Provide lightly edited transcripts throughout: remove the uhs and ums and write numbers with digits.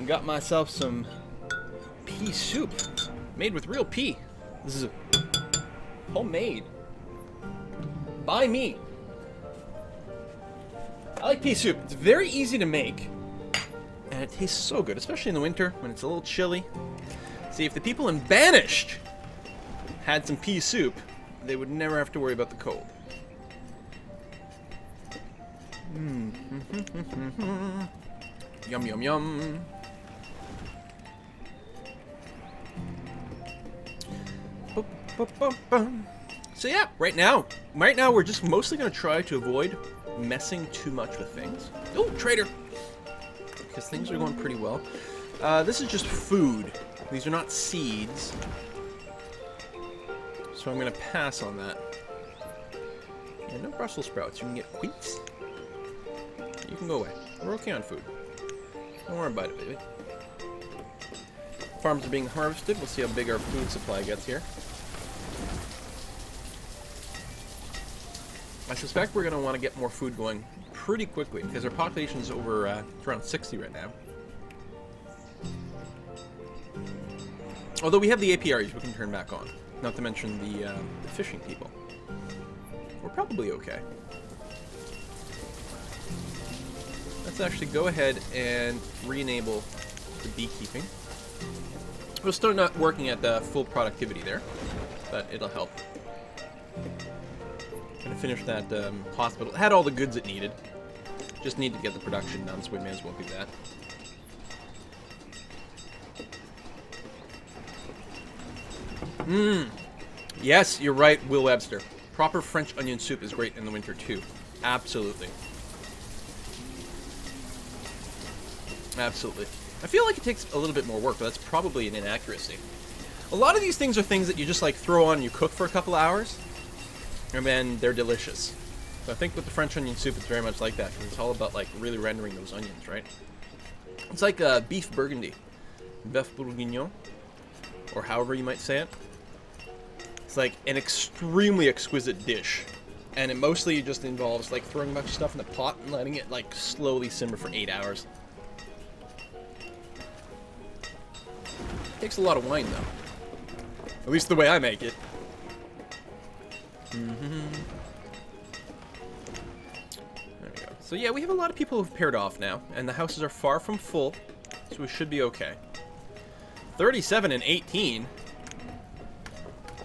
and got myself some pea soup made with real pea. This is homemade by me. I like pea soup. It's very easy to make, and it tastes so good, especially in the winter when it's a little chilly. See, if the people in Banished had some pea soup, they would never have to worry about the cold. Yum, yum, yum. So yeah, right now we're just mostly going to try to avoid messing too much with things. Oh, trader! Because things are going pretty well. This is just food. These are not seeds. So I'm going to pass on that. And no Brussels sprouts. You can get wheats. You can go away. We're okay on food. Don't worry about it, baby. Farms are being harvested. We'll see how big our food supply gets here. I suspect we're going to want to get more food going pretty quickly because our population is over around 60 right now. Although we have the apiaries we can turn back on. Not to mention the fishing people. We're probably okay. Let's actually go ahead and re-enable the beekeeping. We're still not working at the full productivity there, but it'll help. Gonna finish that hospital. It had all the goods it needed. Just need to get the production done, so we may as well do that. Yes, you're right, Will Webster. Proper French onion soup is great in the winter too. Absolutely. Absolutely. I feel like it takes a little bit more work, but that's probably an inaccuracy. A lot of these things are things that you just like throw on and you cook for a couple hours, and then they're delicious. So I think with the French onion soup, it's very much like that, because it's all about like really rendering those onions, right? It's like beef burgundy, beef bourguignon, or however you might say it. It's like an extremely exquisite dish, and it mostly just involves like throwing a bunch of stuff in the pot and letting it like slowly simmer for 8 hours. Takes a lot of wine though, at least the way I make it. There we go. So yeah, we have a lot of people who've paired off now, and the houses are far from full, so we should be okay. 37 and 18.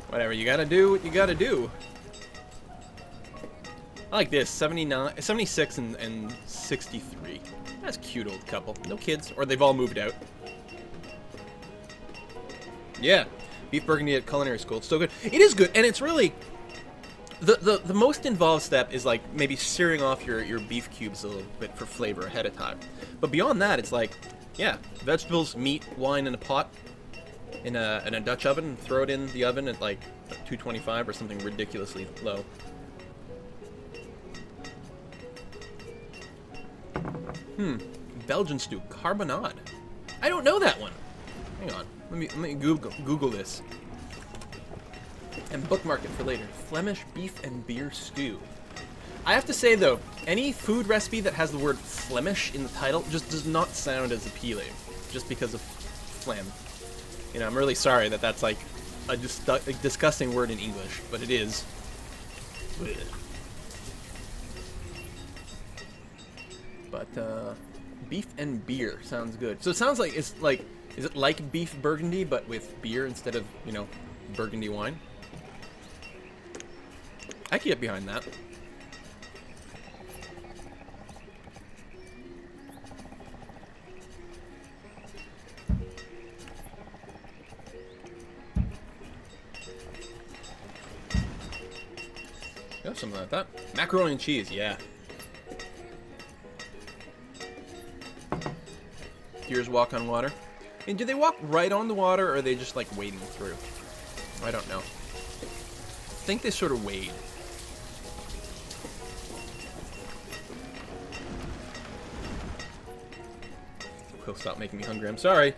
Whatever, you gotta do what you gotta do. I like this, 76 and 63. That's a cute old couple. No kids, or they've all moved out. Yeah, beef burgundy at culinary school. It's so good. It is good, and it's really... The most involved step is like maybe searing off your beef cubes a little bit for flavor ahead of time. But beyond that, it's like, yeah, vegetables, meat, wine in a pot, in a Dutch oven, and throw it in the oven at like 225 or something ridiculously low. Belgian stew, carbonade. I don't know that one. Hang on, let me Google this. And bookmark it for later. Flemish beef and beer stew. I have to say though, any food recipe that has the word Flemish in the title just does not sound as appealing, just because of phlegm. You know, I'm really sorry that that's like a disgusting word in English, but it is. But beef and beer sounds good. So it sounds like it's like, is it like beef burgundy but with beer instead of, you know, burgundy wine? I can get behind that. Yeah, something like that. Macaroni and cheese, yeah. Deers walk on water. And do they walk right on the water, or are they just like wading through? I don't know. I think they sort of wade. Will stop making me hungry. I'm sorry.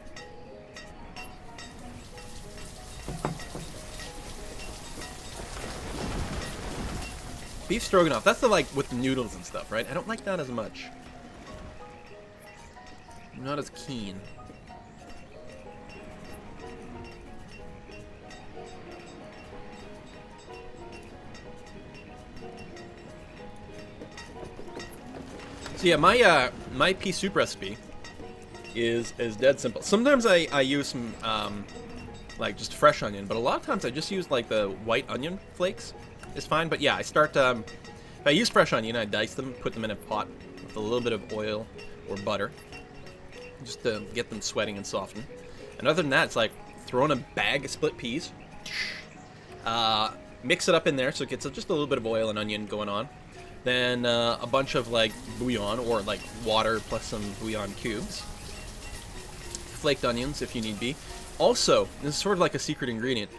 Beef stroganoff. That's the like with the noodles and stuff, right? I don't like that as much. Not as keen. So yeah, my pea soup recipe is dead simple. Sometimes I use some like just fresh onion, but a lot of times I just use like the white onion flakes. Is fine, but yeah, I start if I use fresh onion, I dice them, put them in a pot with a little bit of oil or butter, just to get them sweating and soften. And other than that, it's like throw in a bag of split peas, mix it up in there so it gets just a little bit of oil and onion going on. Then a bunch of like bouillon or like water plus some bouillon cubes. Flaked onions if you need be. Also, this is sort of like a secret ingredient.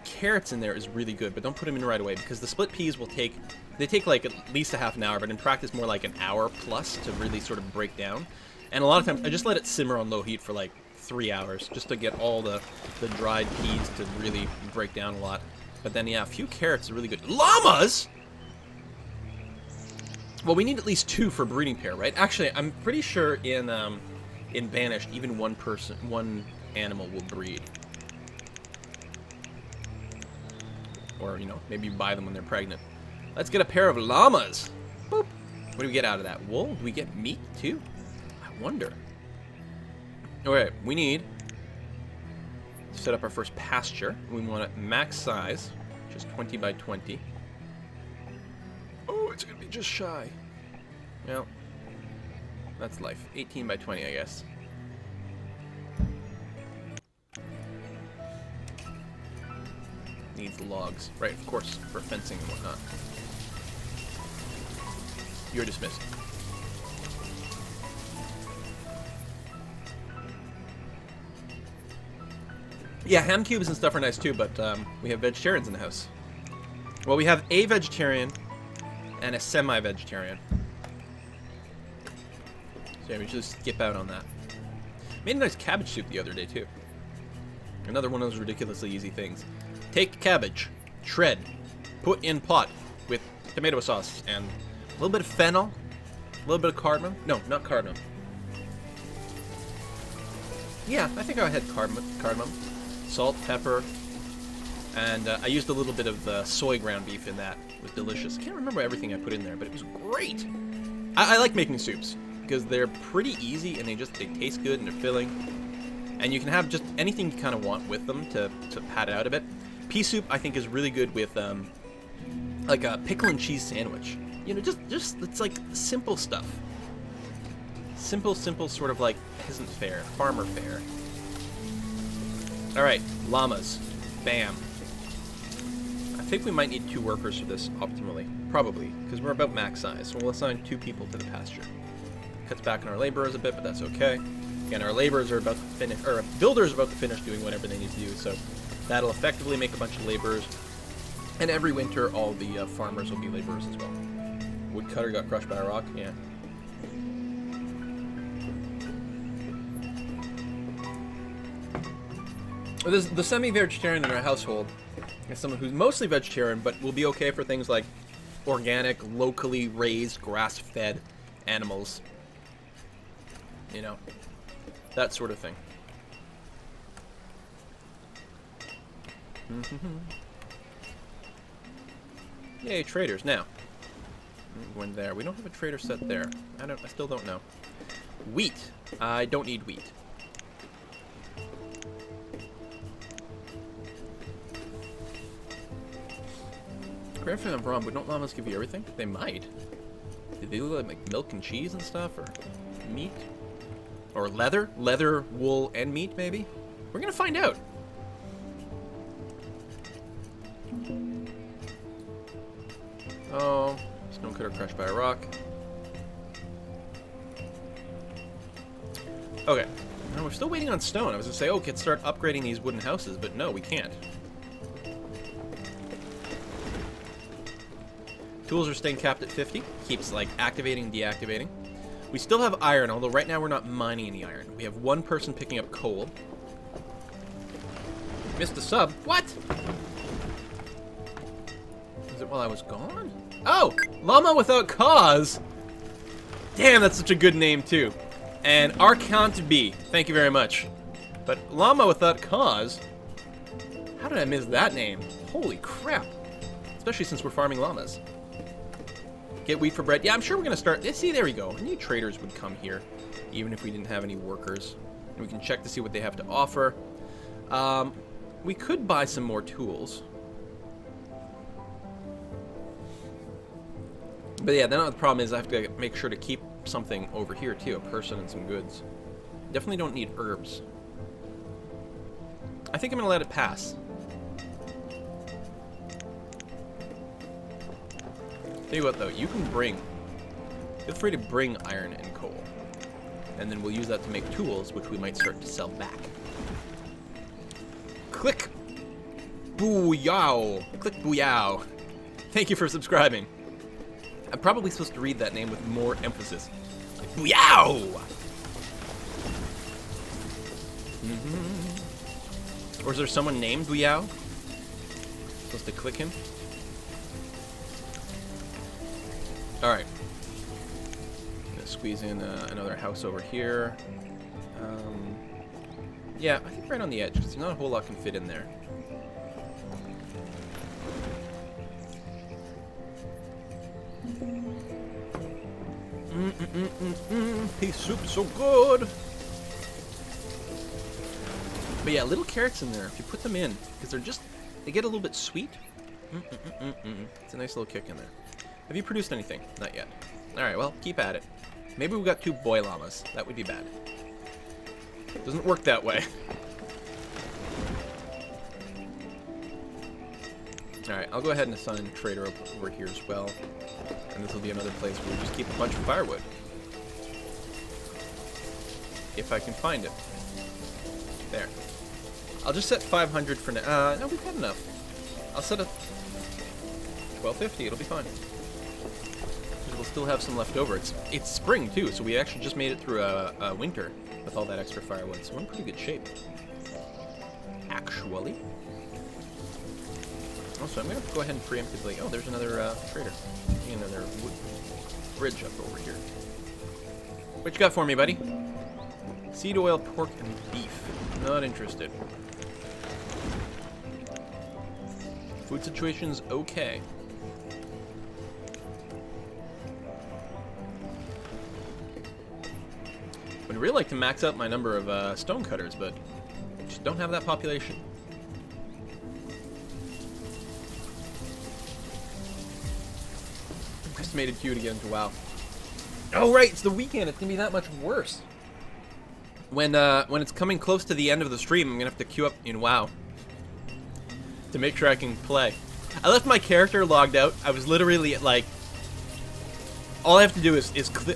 Carrots in there is really good, but don't put them in right away because the split peas will take like at least a half an hour, but in practice more like an hour plus to really sort of break down. And a lot of times I just let it simmer on low heat for like 3 hours just to get all the dried peas to really break down a lot. But then yeah, a few carrots are really good. Llamas! Well, we need at least 2 for breeding pair, right? Actually, I'm pretty sure in Banished, even one animal will breed. Or, you know, maybe you buy them when they're pregnant. Let's get a pair of llamas. Boop. What do we get out of that? Wool? Do we get meat, too? I wonder. Okay, we need to set up our first pasture. We want it max size, which is 20 by 20. Oh, it's going to be just shy. Well, that's life. 18 by 20, I guess. Needs logs. Right, of course, for fencing and whatnot. You're dismissed. Yeah, ham cubes and stuff are nice too, but we have vegetarians in the house. Well, we have a vegetarian and a semi-vegetarian. So yeah, we should just skip out on that. Made a nice cabbage soup the other day too. Another one of those ridiculously easy things. Take cabbage, shred, put in pot with tomato sauce and a little bit of fennel, a little bit of cardamom. No, not cardamom. Yeah, I think I had cardamom, salt, pepper, and I used a little bit of soy ground beef in that. It was delicious. I can't remember everything I put in there, but it was great. I like making soups because they're pretty easy and they taste good and they're filling. And you can have just anything you kind of want with them to pad it out a bit. Pea soup, I think, is really good with like a pickle and cheese sandwich. You know, just it's like simple stuff. Simple, sort of like peasant fare, farmer fare. All right, llamas. Bam. I think we might need 2 workers for this optimally. Probably, because we're about max size. So we'll assign 2 people to the pasture. Cuts back on our laborers a bit, but that's okay. Again, our laborers are about to finish, or builders are about to finish doing whatever they need to do, so that'll effectively make a bunch of laborers. And every winter, all the farmers will be laborers as well. Woodcutter got crushed by a rock, yeah. The semi-vegetarian in our household is someone who's mostly vegetarian, but will be okay for things like organic, locally raised, grass-fed animals. You know, that sort of thing. Yay, traders. Now, when there, we don't have a trader set there. I still don't know. Wheat. I don't need wheat. Correct me if I'm wrong, but don't llamas give you everything? They might. Do they like milk and cheese and stuff, or meat? Or leather? Leather, wool, and meat, maybe? We're gonna find out. Oh, stonecutter crushed by a rock. Okay. Now we're still waiting on stone. I was gonna say, oh, let's start upgrading these wooden houses, but no, we can't. Tools are staying capped at 50. Keeps, like, activating and deactivating. We still have iron, although right now we're not mining any iron. We have 1 person picking up coal. Missed a sub. What? Was it while I was gone? Oh! Llama Without Cause! Damn, that's such a good name, too. And Arcant B, thank you very much. But Llama Without Cause, how did I miss that name? Holy crap. Especially since we're farming llamas. Get wheat for bread. Yeah, I'm sure we're going to start... See, there we go. I knew traders would come here, even if we didn't have any workers. And we can check to see what they have to offer. We could buy some more tools. But yeah, then the problem is I have to make sure to keep something over here too, a person and some goods. Definitely don't need herbs. I think I'm gonna let it pass. Tell you what though, you can bring, feel free to bring iron and coal. And then we'll use that to make tools, which we might start to sell back. Click Booyow. Click Booyow. Thank you for subscribing. I'm probably supposed to read that name with more emphasis. Like, Booyow! Or is there someone named Booyow? Supposed to click him? Alright. Gonna squeeze in another house over here. Yeah, I think right on the edge, because not a whole lot can fit in there. Pea soup so good. But yeah, little carrots in there, if you put them in, because they get a little bit sweet. It's a nice little kick in there. Have you produced anything? Not yet. Alright, well, keep at it. Maybe we've got 2 boy llamas. That would be bad. Doesn't work that way. Alright, I'll go ahead and assign a trader over here as well. And this will be another place where we just keep a bunch of firewood. If I can find it. There. I'll just set 500 for now. No, we've had enough. I'll set a 1250. It'll be fine. We'll still have some left over. It's spring too, so we actually just made it through a winter with all that extra firewood. So we're in pretty good shape. Actually. Also, I'm gonna go ahead and preemptively. Oh, there's another trader. Another wood bridge up over here. What you got for me, buddy? Seed oil, pork, and beef. Not interested. Food situation's okay. Would really like to max out my number of stone cutters, but just don't have that population. Estimated queue to get into WoW. Oh right, it's the weekend. It's gonna be that much worse. When it's coming close to the end of the stream, I'm gonna have to queue up in WoW to make sure I can play. I left my character logged out. I was literally like, all I have to do is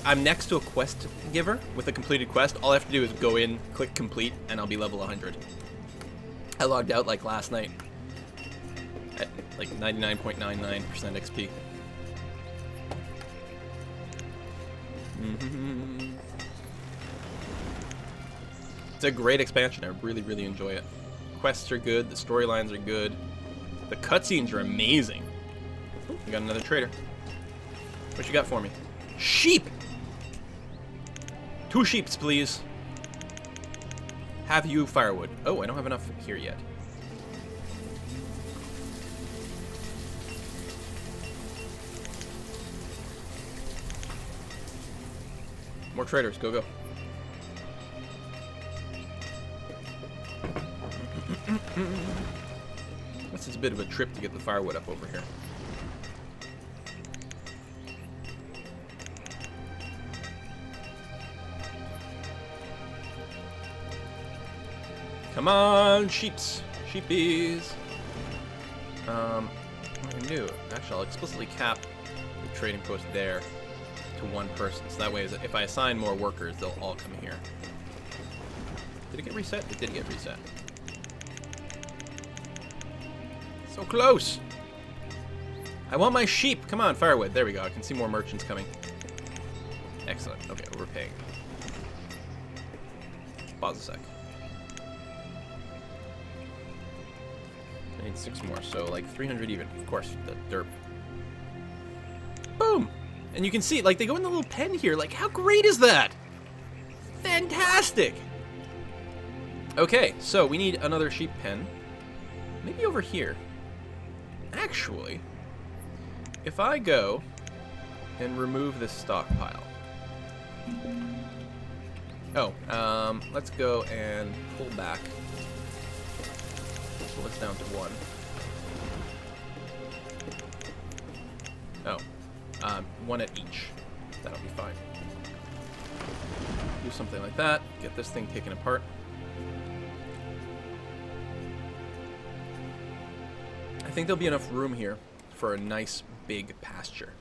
I'm next to a quest giver with a completed quest. All I have to do is go in, click complete, and I'll be level 100. I logged out like last night at like 99.99% XP. It's a great expansion. I really, really enjoy it. Quests are good. The storylines are good. The cutscenes are amazing. Ooh, we got another trader. What you got for me? Sheep! 2 sheeps, please. Have you firewood? Oh, I don't have enough here yet. More traders, go, go. This is a bit of a trip to get the firewood up over here. Come on, sheeps. Sheepies. What I can do, actually, I'll explicitly cap the trading post there to 1 person. So that way, if I assign more workers, they'll all come here. Did it get reset? It did get reset. So close! I want my sheep! Come on, firewood. There we go. I can see more merchants coming. Excellent. Okay, overpaying. Pause a sec. I need 6 more, so like 300 even. Of course, the derp. Boom! And you can see, like, they go in the little pen here. Like, how great is that? Fantastic! Okay, so we need another sheep pen. Maybe over here. Actually, if I go and remove this stockpile. Oh, let's go and pull back. Pull this down to 1. Oh, 1 at each. That'll be fine. Do something like that. Get this thing taken apart. I think there'll be enough room here for a nice big pasture.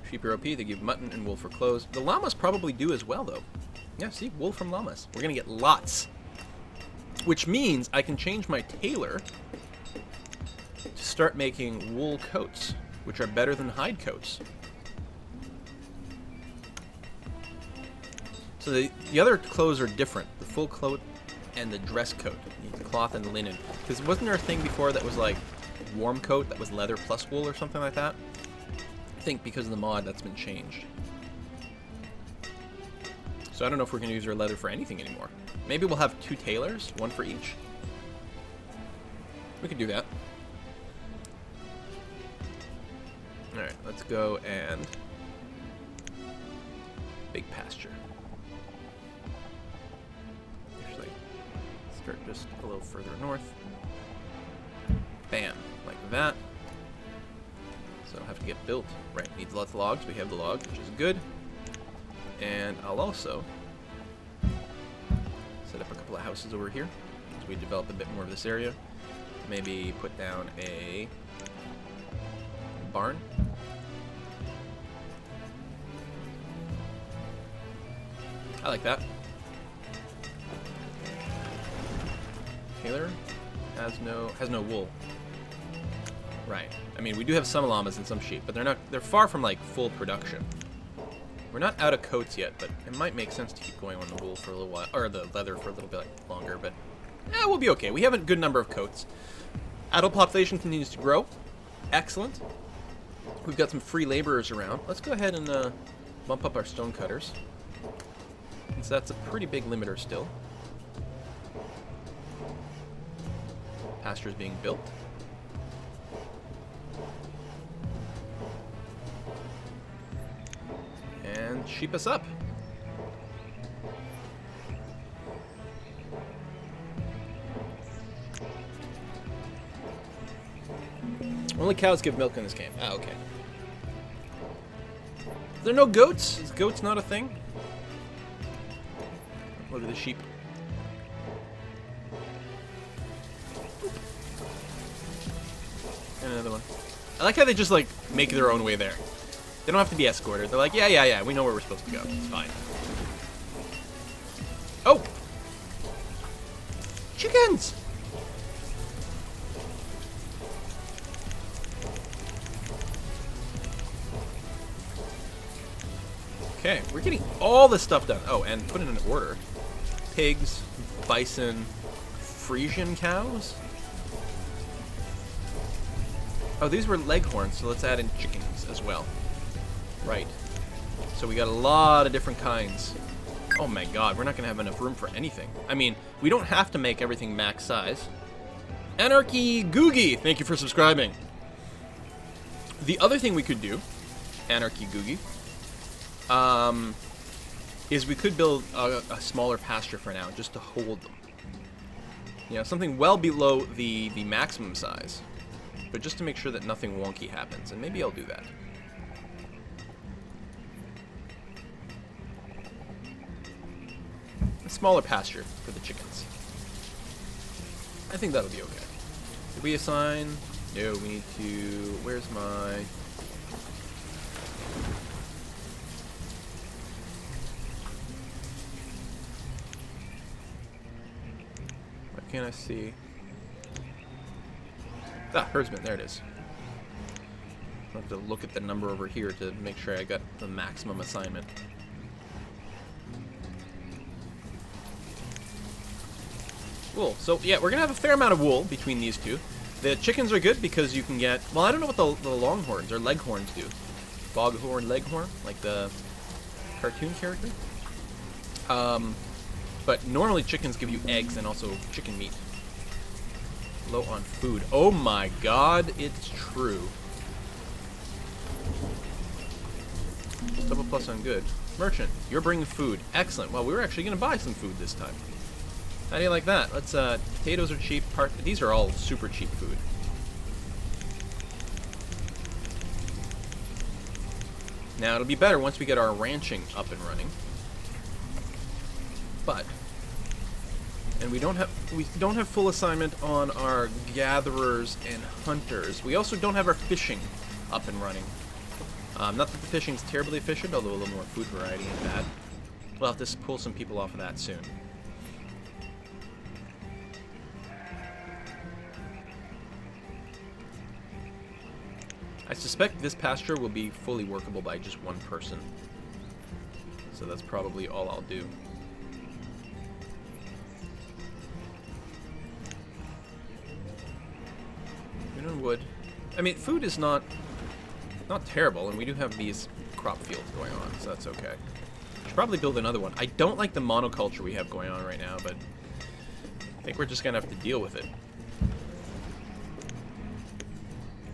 Sheep are OP, they give mutton and wool for clothes. The llamas probably do as well, though. Yeah, see, wool from llamas. We're gonna get lots. Which means I can change my tailor to start making wool coats, which are better than hide coats. So the other clothes are different. The full coat and the dress coat. You need the cloth and the linen. Because wasn't there a thing before that was like warm coat that was leather plus wool or something like that? I think because of the mod that's been changed. So I don't know if we're going to use our leather for anything anymore. Maybe we'll have 2 tailors, 1 for each. We could do that. Alright, let's go and... big pasture. Actually, start just a little further north. Bam, like that. So it'll have to get built. Right, needs lots of logs. We have the logs, which is good. And I'll also set up a couple of houses over here as we develop a bit more of this area. Maybe put down a barn. I like that. Tailor has no wool. Right. I mean, we do have some llamas and some sheep, but they're far from like full production. We're not out of coats yet, but it might make sense to keep going on the wool for a little while, or the leather for a little bit longer, but we'll be okay. We have a good number of coats. Adult population continues to grow. Excellent. We've got some free laborers around. Let's go ahead and bump up our stone cutters. Since that's a pretty big limiter still. Pasture's being built. And sheep us up. Only cows give milk in this game. Ah, okay. Are there no goats? Is goats not a thing? Look at the sheep. And another one. I like how they just like make their own way there. They don't have to be escorted. They're like, yeah, we know where we're supposed to go. It's fine. Oh! Chickens! Okay, we're getting all this stuff done. Oh, and put it in order. Pigs, bison, Frisian cows? Oh, these were leghorns, so let's add in chickens as well. Right. So we got a lot of different kinds. Oh my god, we're not going to have enough room for anything. I mean, we don't have to make everything max size. Anarchy Googie, thank you for subscribing. The other thing we could do, Anarchy Googie, is we could build a smaller pasture for now, just to hold them. You know, something well below the maximum size. But just to make sure that nothing wonky happens, and maybe I'll do that. A smaller pasture for the chickens. I think that'll be okay. Did we assign? No, we need to... Where's my... Why can't I see? Ah, herdsman, there it is. I'll have to look at the number over here to make sure I got the maximum assignment. Cool. So, yeah, we're going to have a fair amount of wool between these two. The chickens are good because you can get... Well, I don't know what the longhorns or leghorns do. Foghorn leghorn, like the cartoon character. But normally chickens give you eggs and also chicken meat. Low on food. Oh my god, it's true. Double plus on good. Merchant, you're bringing food. Excellent. Well, we were actually going to buy some food this time. How do you like that? Let's, potatoes are cheap. These are all super cheap food. Now, it'll be better once we get our ranching up and running. But... And we don't have full assignment on our gatherers and hunters. We also don't have our fishing up and running. Not that the fishing's terribly efficient, although a little more food variety ain't bad. We'll have to pull some people off of that soon. I suspect this pasture will be fully workable by just one person. So that's probably all I'll do. Wood. I mean, food is not terrible, and we do have these crop fields going on, so that's okay. Should probably build another one. I don't like the monoculture we have going on right now, but I think we're just gonna have to deal with it.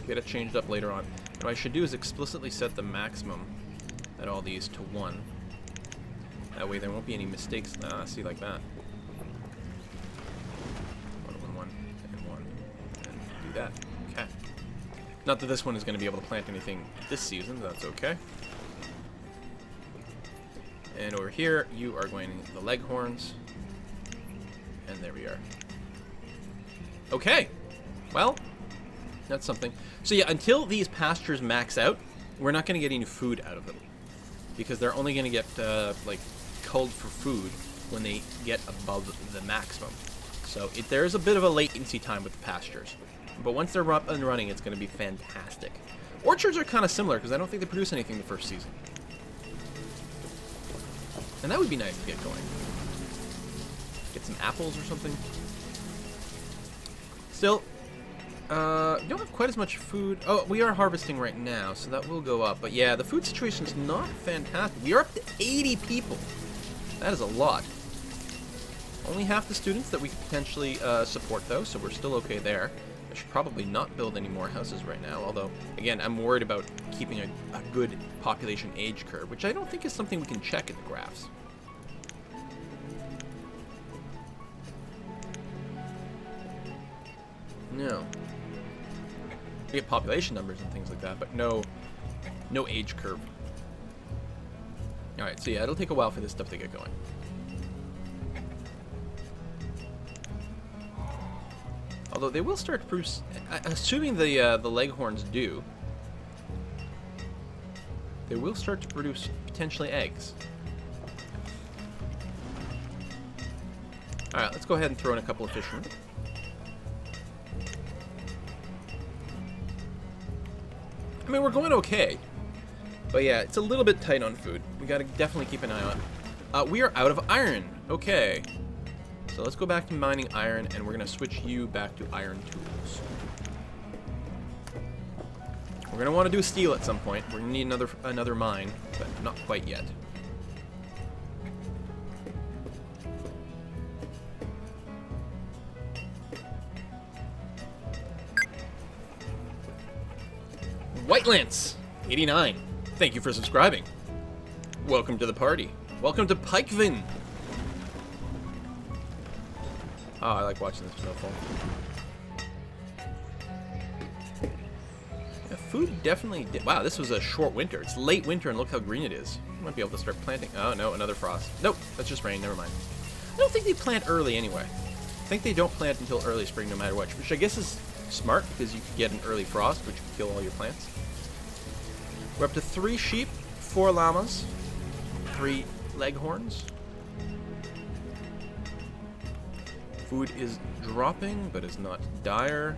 Get it changed up later on. What I should do is explicitly set the maximum at all these to 1. That way there won't be any mistakes. See, like that. 1, 1, 1, and 1. And do that. Okay. Not that this one is going to be able to plant anything this season, but that's okay. And over here, you are going the leghorns. And there we are. Okay. Well, that's something. So yeah, until these pastures max out, we're not going to get any food out of them. Because they're only going to get, like, culled for food when they get above the maximum. So there's a bit of a latency time with the pastures. But once they're up and running, it's going to be fantastic. Orchards are kind of similar, because I don't think they produce anything the first season. And that would be nice to get going. Get some apples or something. Still, we don't have quite as much food. Oh, we are harvesting right now, so that will go up. But yeah, the food situation is not fantastic. We are up to 80 people. That is a lot. Only half the students that we could potentially support, though, so we're still okay there. I should probably not build any more houses right now, although, again, I'm worried about keeping a good population age curve, which I don't think is something we can check in the graphs. No. We get population numbers and things like that, but no age curve. Alright, so yeah, it'll take a while for this stuff to get going. Although they will start to produce, assuming the leghorns do, they will start to produce potentially eggs. Alright, let's go ahead and throw in a couple of fishermen. I mean, we're going okay. But yeah, it's a little bit tight on food. We gotta definitely keep an eye on. We are out of iron. Okay. So let's go back to mining iron, and we're gonna switch you back to iron tools. We're gonna want to do steel at some point. We're gonna need another mine, but not quite yet. White Lance, 89. Thank you for subscribing. Welcome to the party. Welcome to Pikevin. Oh, I like watching this snowfall. Yeah, food definitely did. Wow, this was a short winter. It's late winter, and look how green it is. We might be able to start planting. Oh, no, another frost. Nope, that's just rain. Never mind. I don't think they plant early anyway. I think they don't plant until early spring no matter what, which I guess is smart because you could get an early frost, which could kill all your plants. We're up to 3 sheep, 4 llamas, 3 leghorns. Food is dropping, but is not dire.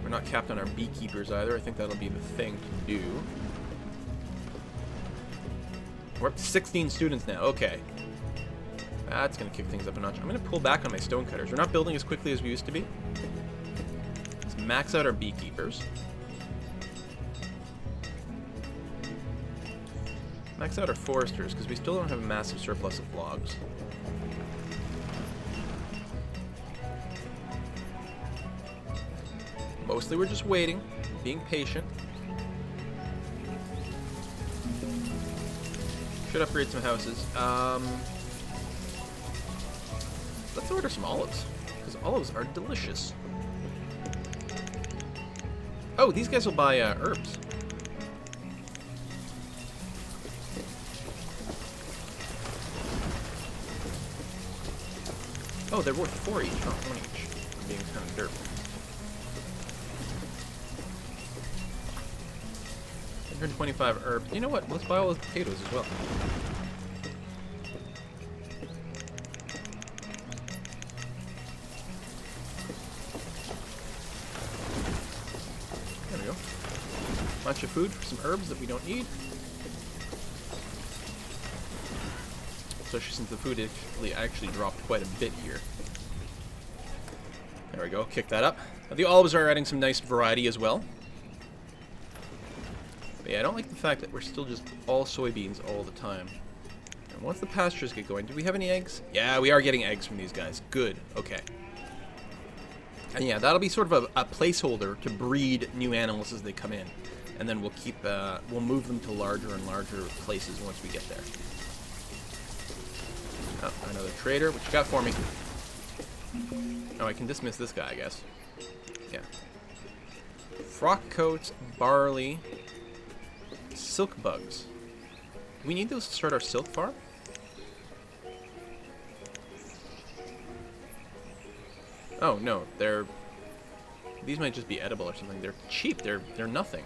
We're not capped on our beekeepers either. I think that'll be the thing to do. We're up to 16 students now. Okay. That's going to kick things up a notch. I'm going to pull back on my stone cutters. We're not building as quickly as we used to be. Let's max out our beekeepers. Max out our foresters, because we still don't have a massive surplus of logs. Mostly we're just waiting, being patient. Should upgrade some houses. Let's order some olives, because olives are delicious. Oh, these guys will buy herbs. Oh, they're worth 4 each, not 1 each. I'm being kind of derp. 125 herbs. You know what? Let's buy all those potatoes as well. There we go. Bunch of food for some herbs that we don't need. Especially since the food actually dropped quite a bit here. There we go. Kick that up. The olives are adding some nice variety as well. But yeah, I don't like the fact that we're still just all soybeans all the time. And once the pastures get going, do we have any eggs? Yeah, we are getting eggs from these guys. Good. Okay. And yeah, that'll be sort of a placeholder to breed new animals as they come in. And then we'll keep, we'll move them to larger and larger places once we get there. Oh, another trader. What you got for me? Oh, I can dismiss this guy, I guess. Yeah. Frock coats, barley, silk bugs. Do we need those to start our silk farm? Oh, no. These might just be edible or something. They're cheap. They're nothing.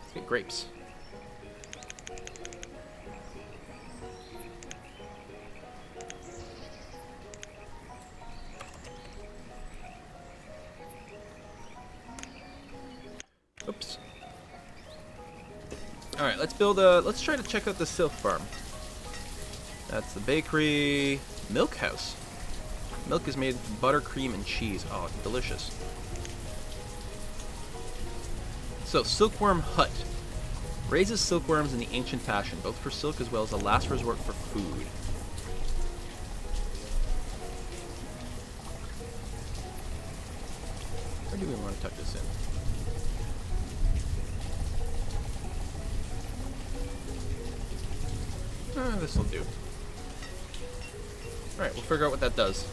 Let's get grapes. Oops. Alright, let's build a... Let's try to check out the silk farm. That's the bakery... Milk house. Milk is made from butter, cream, and cheese. Oh, delicious. So, silkworm hut. Raises silkworms in the ancient fashion, both for silk as well as a last resort for food. Where do we want to tuck this in? This'll do. Alright, we'll figure out what that does.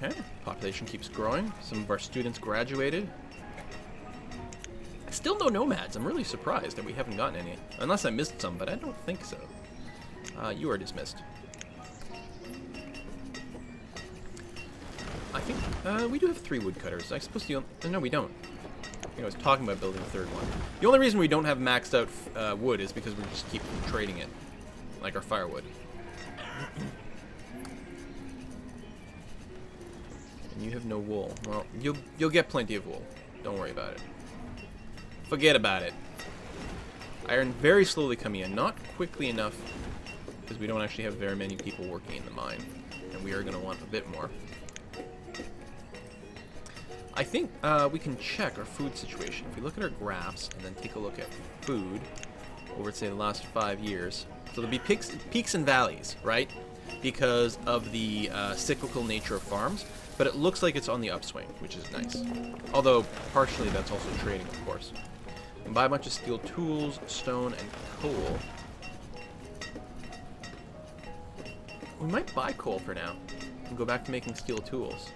Okay, population keeps growing. Some of our students graduated. Still no nomads. I'm really surprised that we haven't gotten any. Unless I missed some, but I don't think so. You are dismissed. I think we do have 3 woodcutters. I suppose no, we don't. I think I was talking about building a 3rd one. The only reason we don't have maxed out wood is because we just keep trading it, like our firewood. And you have no wool. Well, you'll get plenty of wool. Don't worry about it. Forget about it. Iron very slowly coming in, not quickly enough, because we don't actually have very many people working in the mine, and we are going to want a bit more. I think we can check our food situation. If we look at our graphs and then take a look at food over, say, the last 5 years. So there'll be peaks and valleys, right? Because of the cyclical nature of farms. But it looks like it's on the upswing, which is nice. Although, partially that's also trading, of course. You can buy a bunch of steel tools, stone, and coal. We might buy coal for now and go back to making steel tools.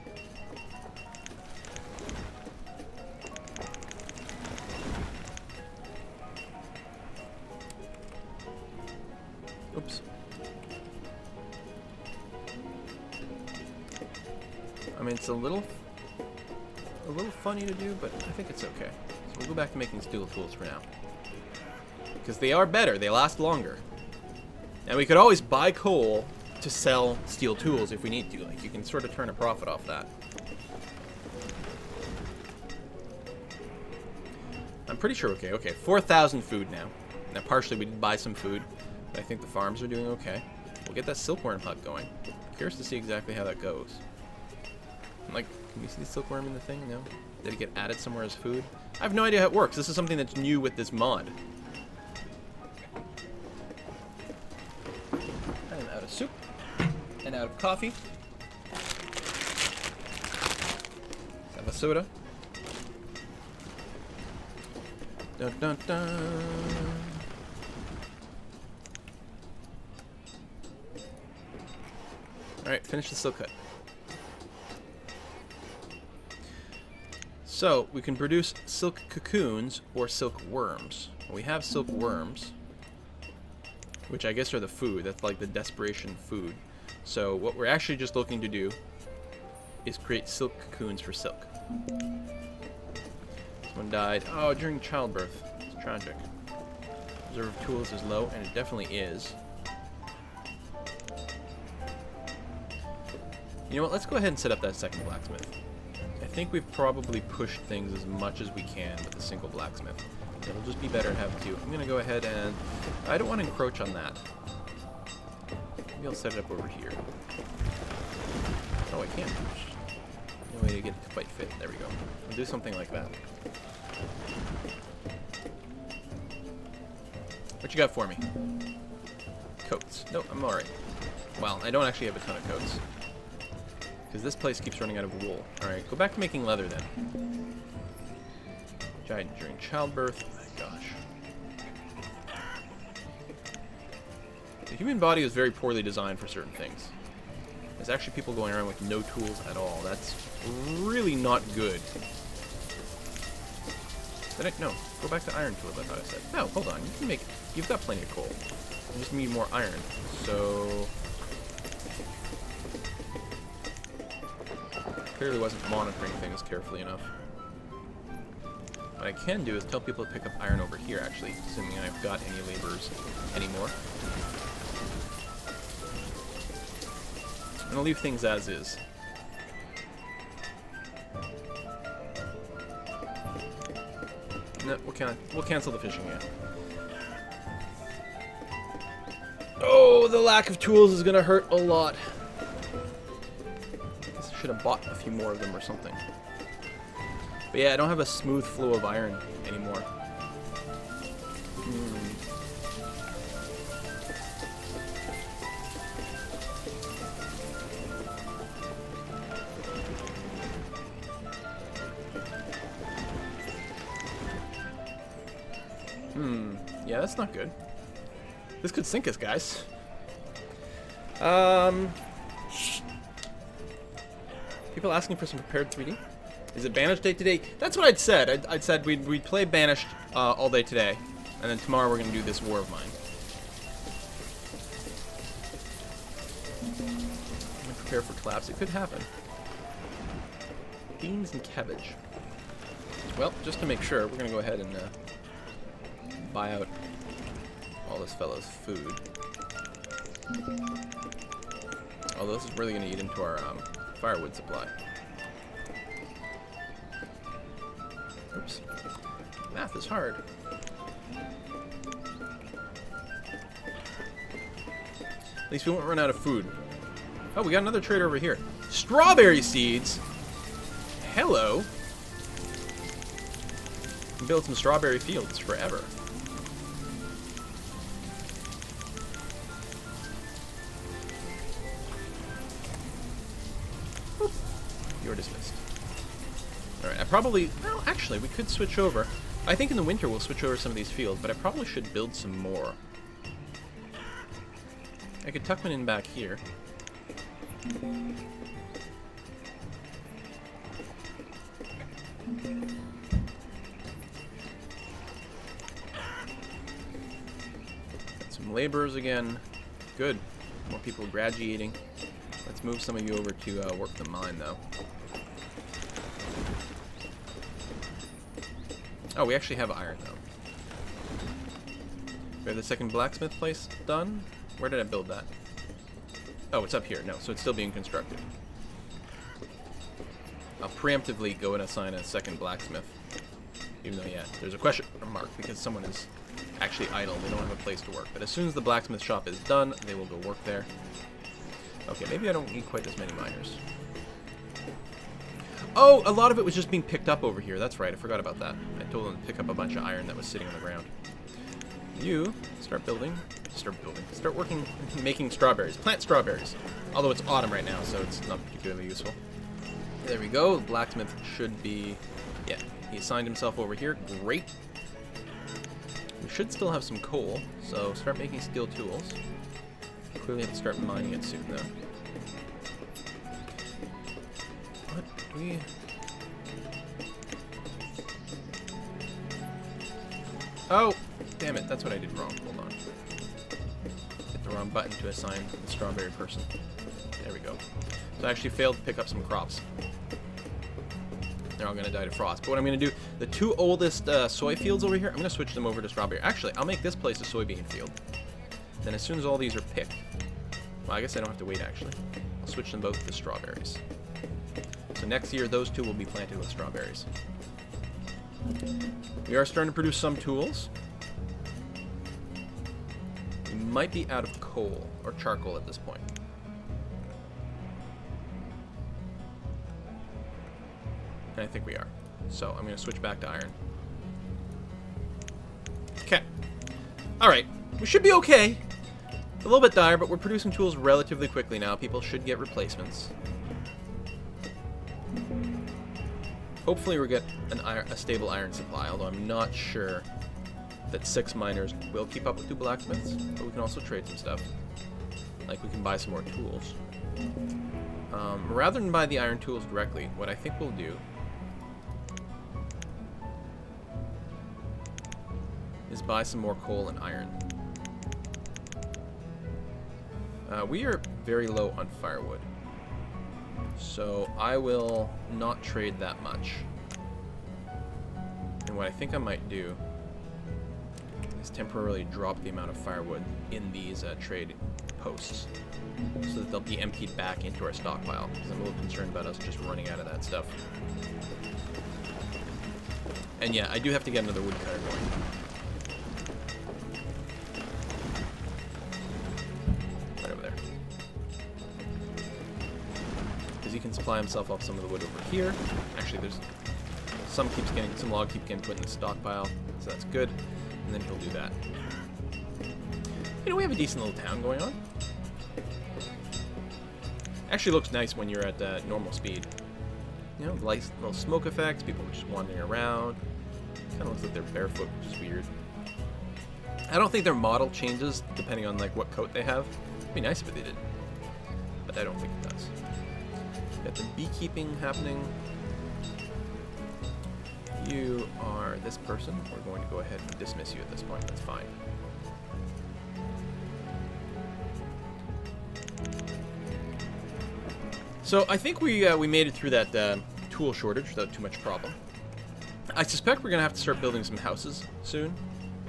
Oops. I mean, it's a little funny to do, but I think it's okay. So we'll go back to making steel tools for now. Because they are better, they last longer. And we could always buy coal to sell steel tools if we need to. Like, you can sort of turn a profit off that. I'm pretty sure, okay, 4,000 food now. Now, partially we did buy some food, but I think the farms are doing okay. We'll get that silkworm hut going. Curious to see exactly how that goes. Like, can we see the silkworm in the thing? No? Did it get added somewhere as food? I have no idea how it works. This is something that's new with this mod. I'm out of soup. And out of coffee. Let's have a soda. Dun dun dun. Alright, finish the silk hut. So, we can produce silk cocoons or silk worms. We have silk worms, which I guess are the food. That's like the desperation food. So, what we're actually just looking to do is create silk cocoons for silk. Someone died. Oh, during childbirth. It's tragic. Reserve of tools is low, and it definitely is. You know what? Let's go ahead and set up that second blacksmith. I think we've probably pushed things as much as we can with a single blacksmith. It'll just be better to have two. I'm going to go ahead and... I don't want to encroach on that. Maybe I'll set it up over here. Oh, I can't. No way to get it to quite fit. There we go. I'll do something like that. What you got for me? Coats. Nope, I'm alright. Well, I don't actually have a ton of coats. Because this place keeps running out of wool. Alright, go back to making leather then. Died during childbirth. Oh my gosh. The human body is very poorly designed for certain things. There's actually people going around with no tools at all. That's really not good. No, go back to iron tools, I thought I said. No, hold on. You can make... You've got plenty of coal. You just need more iron. So... Clearly wasn't monitoring things carefully enough. What I can do is tell people to pick up iron over here, actually, assuming I've got any laborers anymore. I'm gonna leave things as is. No, we'll cancel the fishing again. Oh, the lack of tools is gonna hurt a lot. Guess I should have bought a few more of them or something. But yeah, I don't have a smooth flow of iron anymore. Yeah, that's not good. This could sink us, guys. People asking for some prepared 3D. Is it Banished day today? That's what I'd said. I'd said we'd play Banished all day today, and then tomorrow we're gonna do this War of Mine. I'm gonna prepare for collapse. It could happen. Beans and cabbage. Well, just to make sure, we're gonna go ahead and buy out all this fellow's food. Although this is really gonna eat into our firewood supply. Oops. Math is hard. At least we won't run out of food. Oh, we got another trader over here. Strawberry seeds! Hello! We can build some strawberry fields forever. Oop. You're dismissed. Alright, I probably... Well, actually, we could switch over. I think in the winter we'll switch over some of these fields, but I probably should build some more. I could tuck one in back here. Got some laborers again. Good. More people graduating. Let's move some of you over to work the mine, though. Oh, we actually have iron, though. We have the second blacksmith place done. Where did I build that? Oh, it's up here. No, so it's still being constructed. I'll preemptively go and assign a second blacksmith. Even though, yeah, there's a question mark because someone is actually idle. They don't have a place to work. But as soon as the blacksmith shop is done, they will go work there. Okay, maybe I don't need quite as many miners. Oh, a lot of it was just being picked up over here. That's right, I forgot about that. I told them to pick up a bunch of iron that was sitting on the ground. You start building. Start working, making strawberries. Plant strawberries. Although it's autumn right now, so it's not particularly useful. There we go. The blacksmith should be... Yeah, he assigned himself over here. Great. We should still have some coal, so start making steel tools. Clearly have to start mining it soon, though. What do we... Oh! Damn it, that's what I did wrong. Hold on. Hit the wrong button to assign the strawberry person. There we go. So I actually failed to pick up some crops. They're all going to die to frost. But what I'm going to do, the two oldest soy fields over here, I'm going to switch them over to strawberry. Actually, I'll make this place a soybean field. Then as soon as all these are picked, well, I guess I don't have to wait, actually. I'll switch them both to strawberries. So next year, those two will be planted with strawberries. We are starting to produce some tools. We might be out of coal or charcoal at this point. And I think we are. So I'm going to switch back to iron. Okay. Alright. We should be okay. A little bit dire, but we're producing tools relatively quickly now. People should get replacements. Hopefully we'll get a stable iron supply, although I'm not sure that 6 miners will keep up with 2 blacksmiths. But we can also trade some stuff. Like we can buy some more tools. Rather than buy the iron tools directly, what I think we'll do is buy some more coal and iron. We are very low on firewood, so I will not trade that much. And what I think I might do is temporarily drop the amount of firewood in these trade posts, so that they'll be emptied back into our stockpile, because I'm a little concerned about us just running out of that stuff. And yeah, I do have to get another woodcutter going. He can supply himself off some of the wood over here. Actually, there's some log keeps getting put in the stockpile, so that's good. And then he'll do that. You know, we have a decent little town going on. Actually looks nice when you're at normal speed. You know, nice little smoke effects, people just wandering around. Kind of looks like they're barefoot, which is weird. I don't think their model changes depending on like what coat they have. It'd be nice if they did, but I don't think it does. Got the beekeeping happening. You are this person. We're going to go ahead and dismiss you at this point. That's fine. So I think we made it through that tool shortage without too much problem. I suspect we're going to have to start building some houses soon.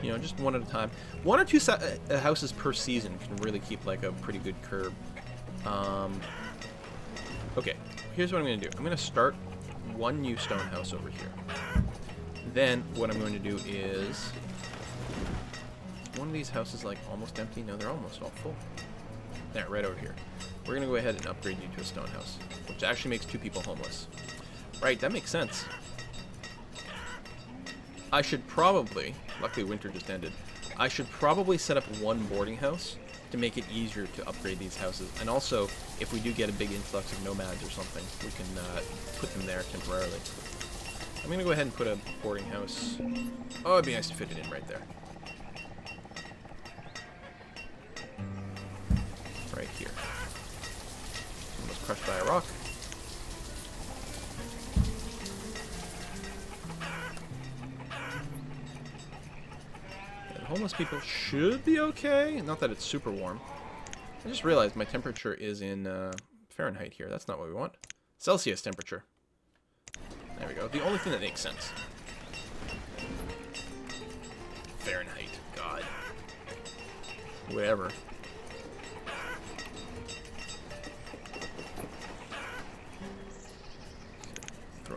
You know, just one at a time. 1 or 2 houses per season can really keep like a pretty good curb. Okay, here's what I'm going to do. I'm going to start 1 new stone house over here. Then what I'm going to do is... one of these houses like almost empty? No, they're almost all full. There, right over here. We're going to go ahead and upgrade you to a stone house, which actually makes 2 people homeless. Right, that makes sense. I should probably... luckily winter just ended. I should probably set up 1 boarding house to make it easier to upgrade these houses. And also, if we do get a big influx of nomads or something, we can put them there temporarily. I'm going to go ahead and put a boarding house. Oh, it'd be nice to fit it in right there. Right here. Almost crushed by a rock. Homeless people should be okay. Not that it's super warm. I just realized my temperature is in Fahrenheit here. That's not what we want. Celsius temperature. There we go. The only thing that makes sense. Fahrenheit. God. Whatever.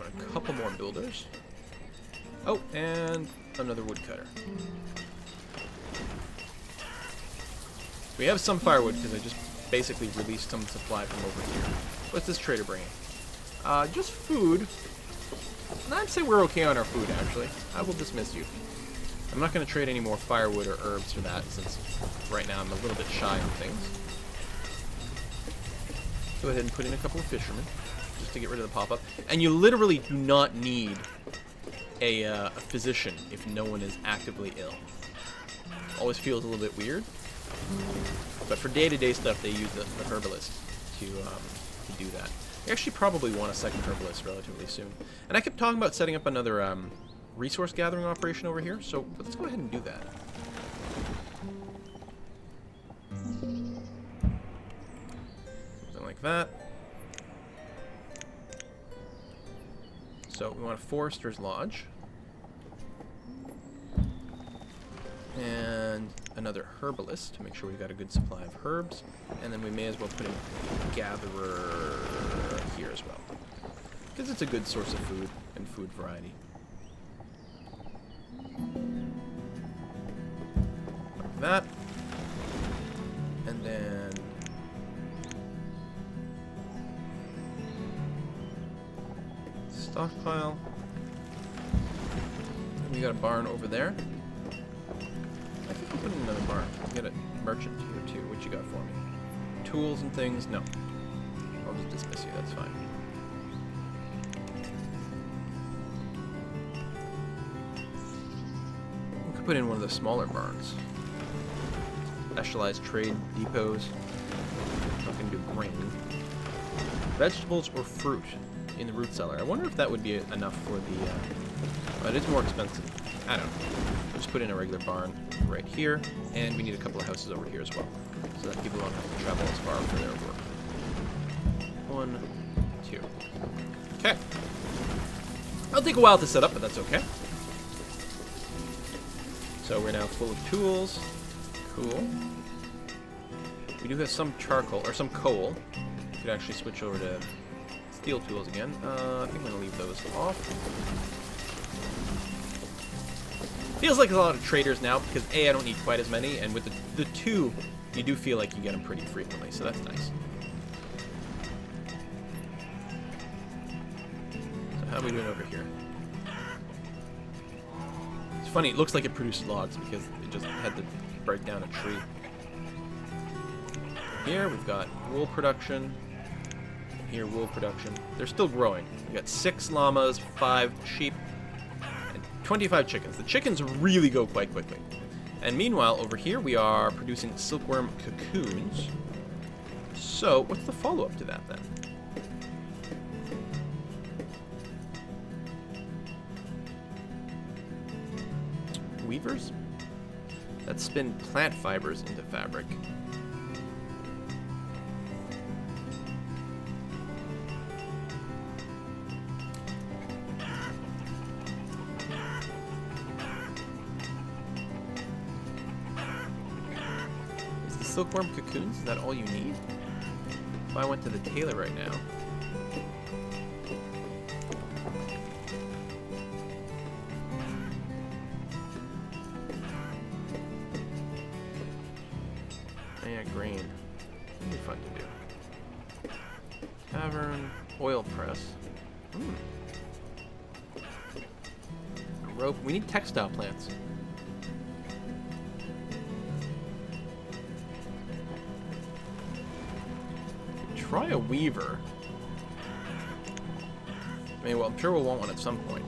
want a couple more builders. Oh, and another woodcutter. We have some firewood because I just basically released some supply from over here. What's this trader bringing? Just food. I'd say we're okay on our food, actually. I will dismiss you. I'm not going to trade any more firewood or herbs for that, since right now I'm a little bit shy on things. Go ahead and put in a couple of fishermen, just to get rid of the pop-up. And you literally do not need a physician if no one is actively ill. Always feels a little bit weird. But for day-to-day stuff, they use the herbalist to do that. We actually probably want a second herbalist relatively soon. And I kept talking about setting up another resource gathering operation over here, so let's go ahead and do that. Something like that. So we want a forester's lodge. And another herbalist to make sure we've got a good supply of herbs. And then we may as well put in a gatherer here as well, because it's a good source of food and food variety. Like that. And then stockpile. And we got a barn over there. I think I'll put in another barn. I'll get a merchant here too. What you got for me? Tools and things? No. I'll just dismiss you, that's fine. We could put in one of the smaller barns. Specialized trade depots. Not gonna do grain. Vegetables or fruit in the root cellar. I wonder if that would be enough for the... but it's more expensive. I don't know. I'll just put in a regular barn right here, and we need a couple of houses over here as well, so that people don't have to travel as far for their work. 1, 2. Okay. It'll take a while to set up, but that's okay. So we're now full of tools. Cool. We do have some charcoal, or some coal. We could actually switch over to steel tools again. I think I'm going to leave those off. Feels like a lot of traders now, because A, I don't need quite as many, and with the 2, you do feel like you get them pretty frequently, so that's nice. So how are we doing over here? It's funny, it looks like it produces logs, because it just had to break down a tree. Here we've got wool production. Here, wool production. They're still growing. We got 6 llamas, 5 sheep, 25 chickens. The chickens really go quite quickly. And meanwhile, over here, we are producing silkworm cocoons. So, what's the follow-up to that, then? Weavers? That spin plant fibers into fabric. Silkworm cocoons? Is that all you need? If I went to the tailor right now. Oh yeah, grain. That'd be fun to do. Tavern, oil press. Rope. We need textile plants. Try a weaver. I mean, well, I'm sure we'll want one at some point.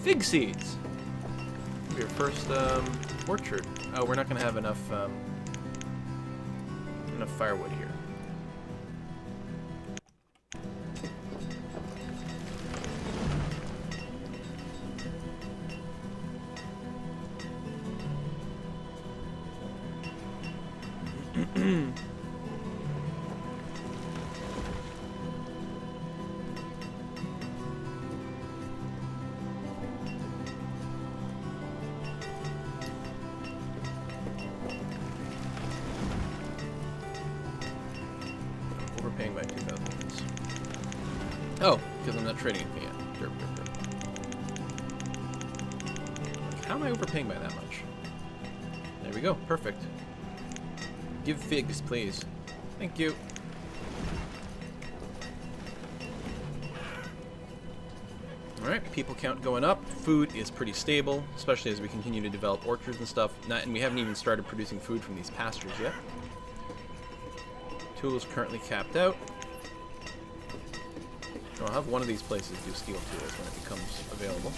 Fig seeds. Your first orchard. Oh, we're not going to have enough firewood here. Oh, because I'm not trading anything yet. Derp, derp, derp. How am I overpaying by that much? There we go. Perfect. Give figs, please. Thank you. Alright, people count going up. Food is pretty stable, especially as we continue to develop orchards and stuff. And we haven't even started producing food from these pastures yet. Tools currently capped out. I'll have one of these places do steel tools when it becomes available.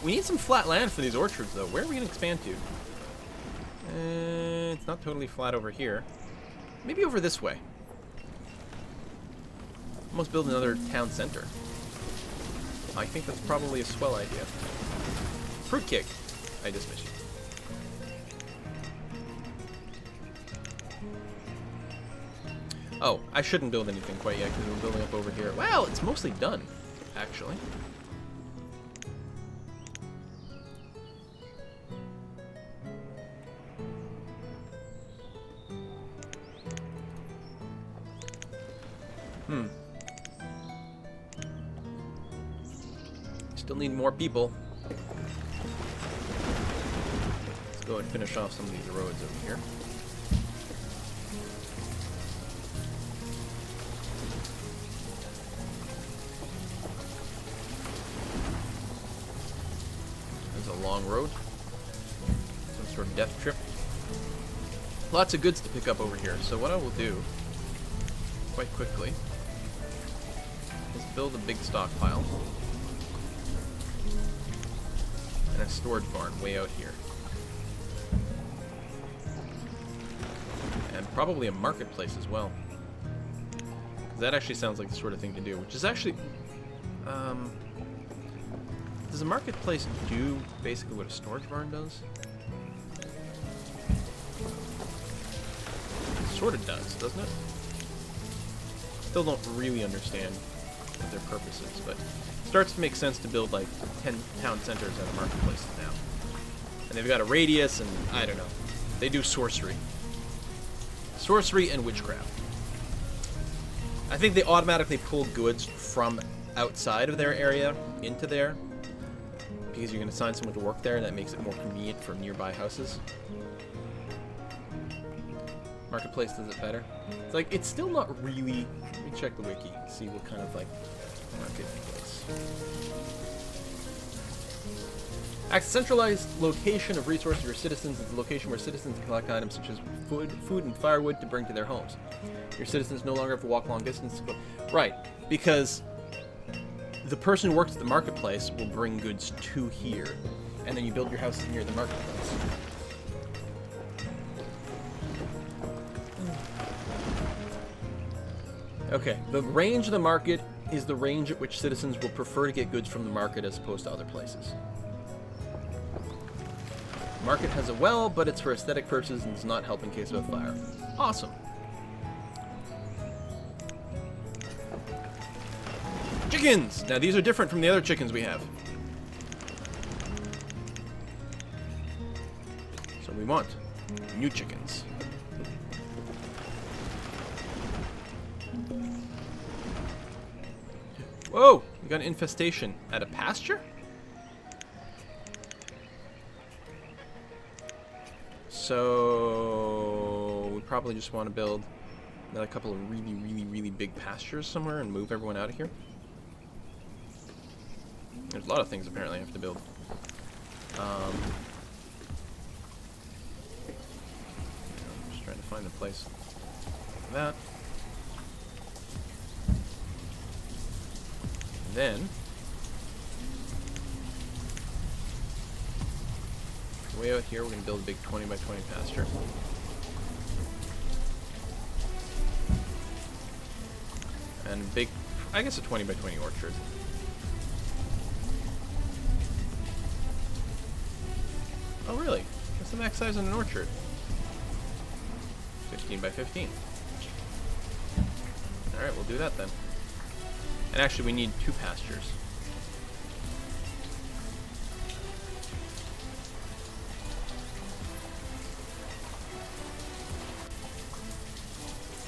We need some flat land for these orchards, though. Where are we going to expand to? It's not totally flat over here. Maybe over this way. Almost build another town center. I think that's probably a swell idea. Fruitcake. I dismiss you. Oh, I shouldn't build anything quite yet because we're building up over here. Well, it's mostly done, actually. Still need more people. Let's go and finish off some of these roads over here. There's a long road. Some sort of death trip. Lots of goods to pick up over here. So what I will do, quite quickly, is build a big stockpile. And a storage barn way out here. And probably a marketplace as well. That actually sounds like the sort of thing to do, which is actually... does a marketplace do basically what a storage barn does? It sort of does, doesn't it? Still don't really understand what their purpose is, but it starts to make sense to build like 10 town centers out of marketplaces now. And they've got a radius, and I don't know. They do sorcery. Sorcery and witchcraft. I think they automatically pull goods from outside of their area into there, because you can assign someone to work there, and that makes it more convenient for nearby houses. Marketplace does it better. It's like, it's still not really... Let me check the wiki, see what kind of, like, marketplace. Acts centralized location of resources for citizens is the location where citizens collect items such as food and firewood to bring to their homes. Your citizens no longer have to walk long distance to go... Right, because the person who works at the marketplace will bring goods to here, and then you build your houses near the marketplace. Okay, the range of the market is the range at which citizens will prefer to get goods from the market as opposed to other places. The market has a well, but it's for aesthetic purposes and does not help in case of a fire. Awesome. Chickens! Now these are different from the other chickens we have. So we want new chickens. Whoa! We got an infestation at a pasture? So we probably just want to build another couple of really big pastures somewhere and move everyone out of here. There's a lot of things apparently I have to build. I'm just trying to find a place for that. And then, way out here, we're going to build a big 20 by 20 pasture. And a big, I guess a 20 by 20 orchard. Oh, really? What's the max size on an orchard? 15 by 15. Alright, we'll do that then. And actually, we need 2 pastures.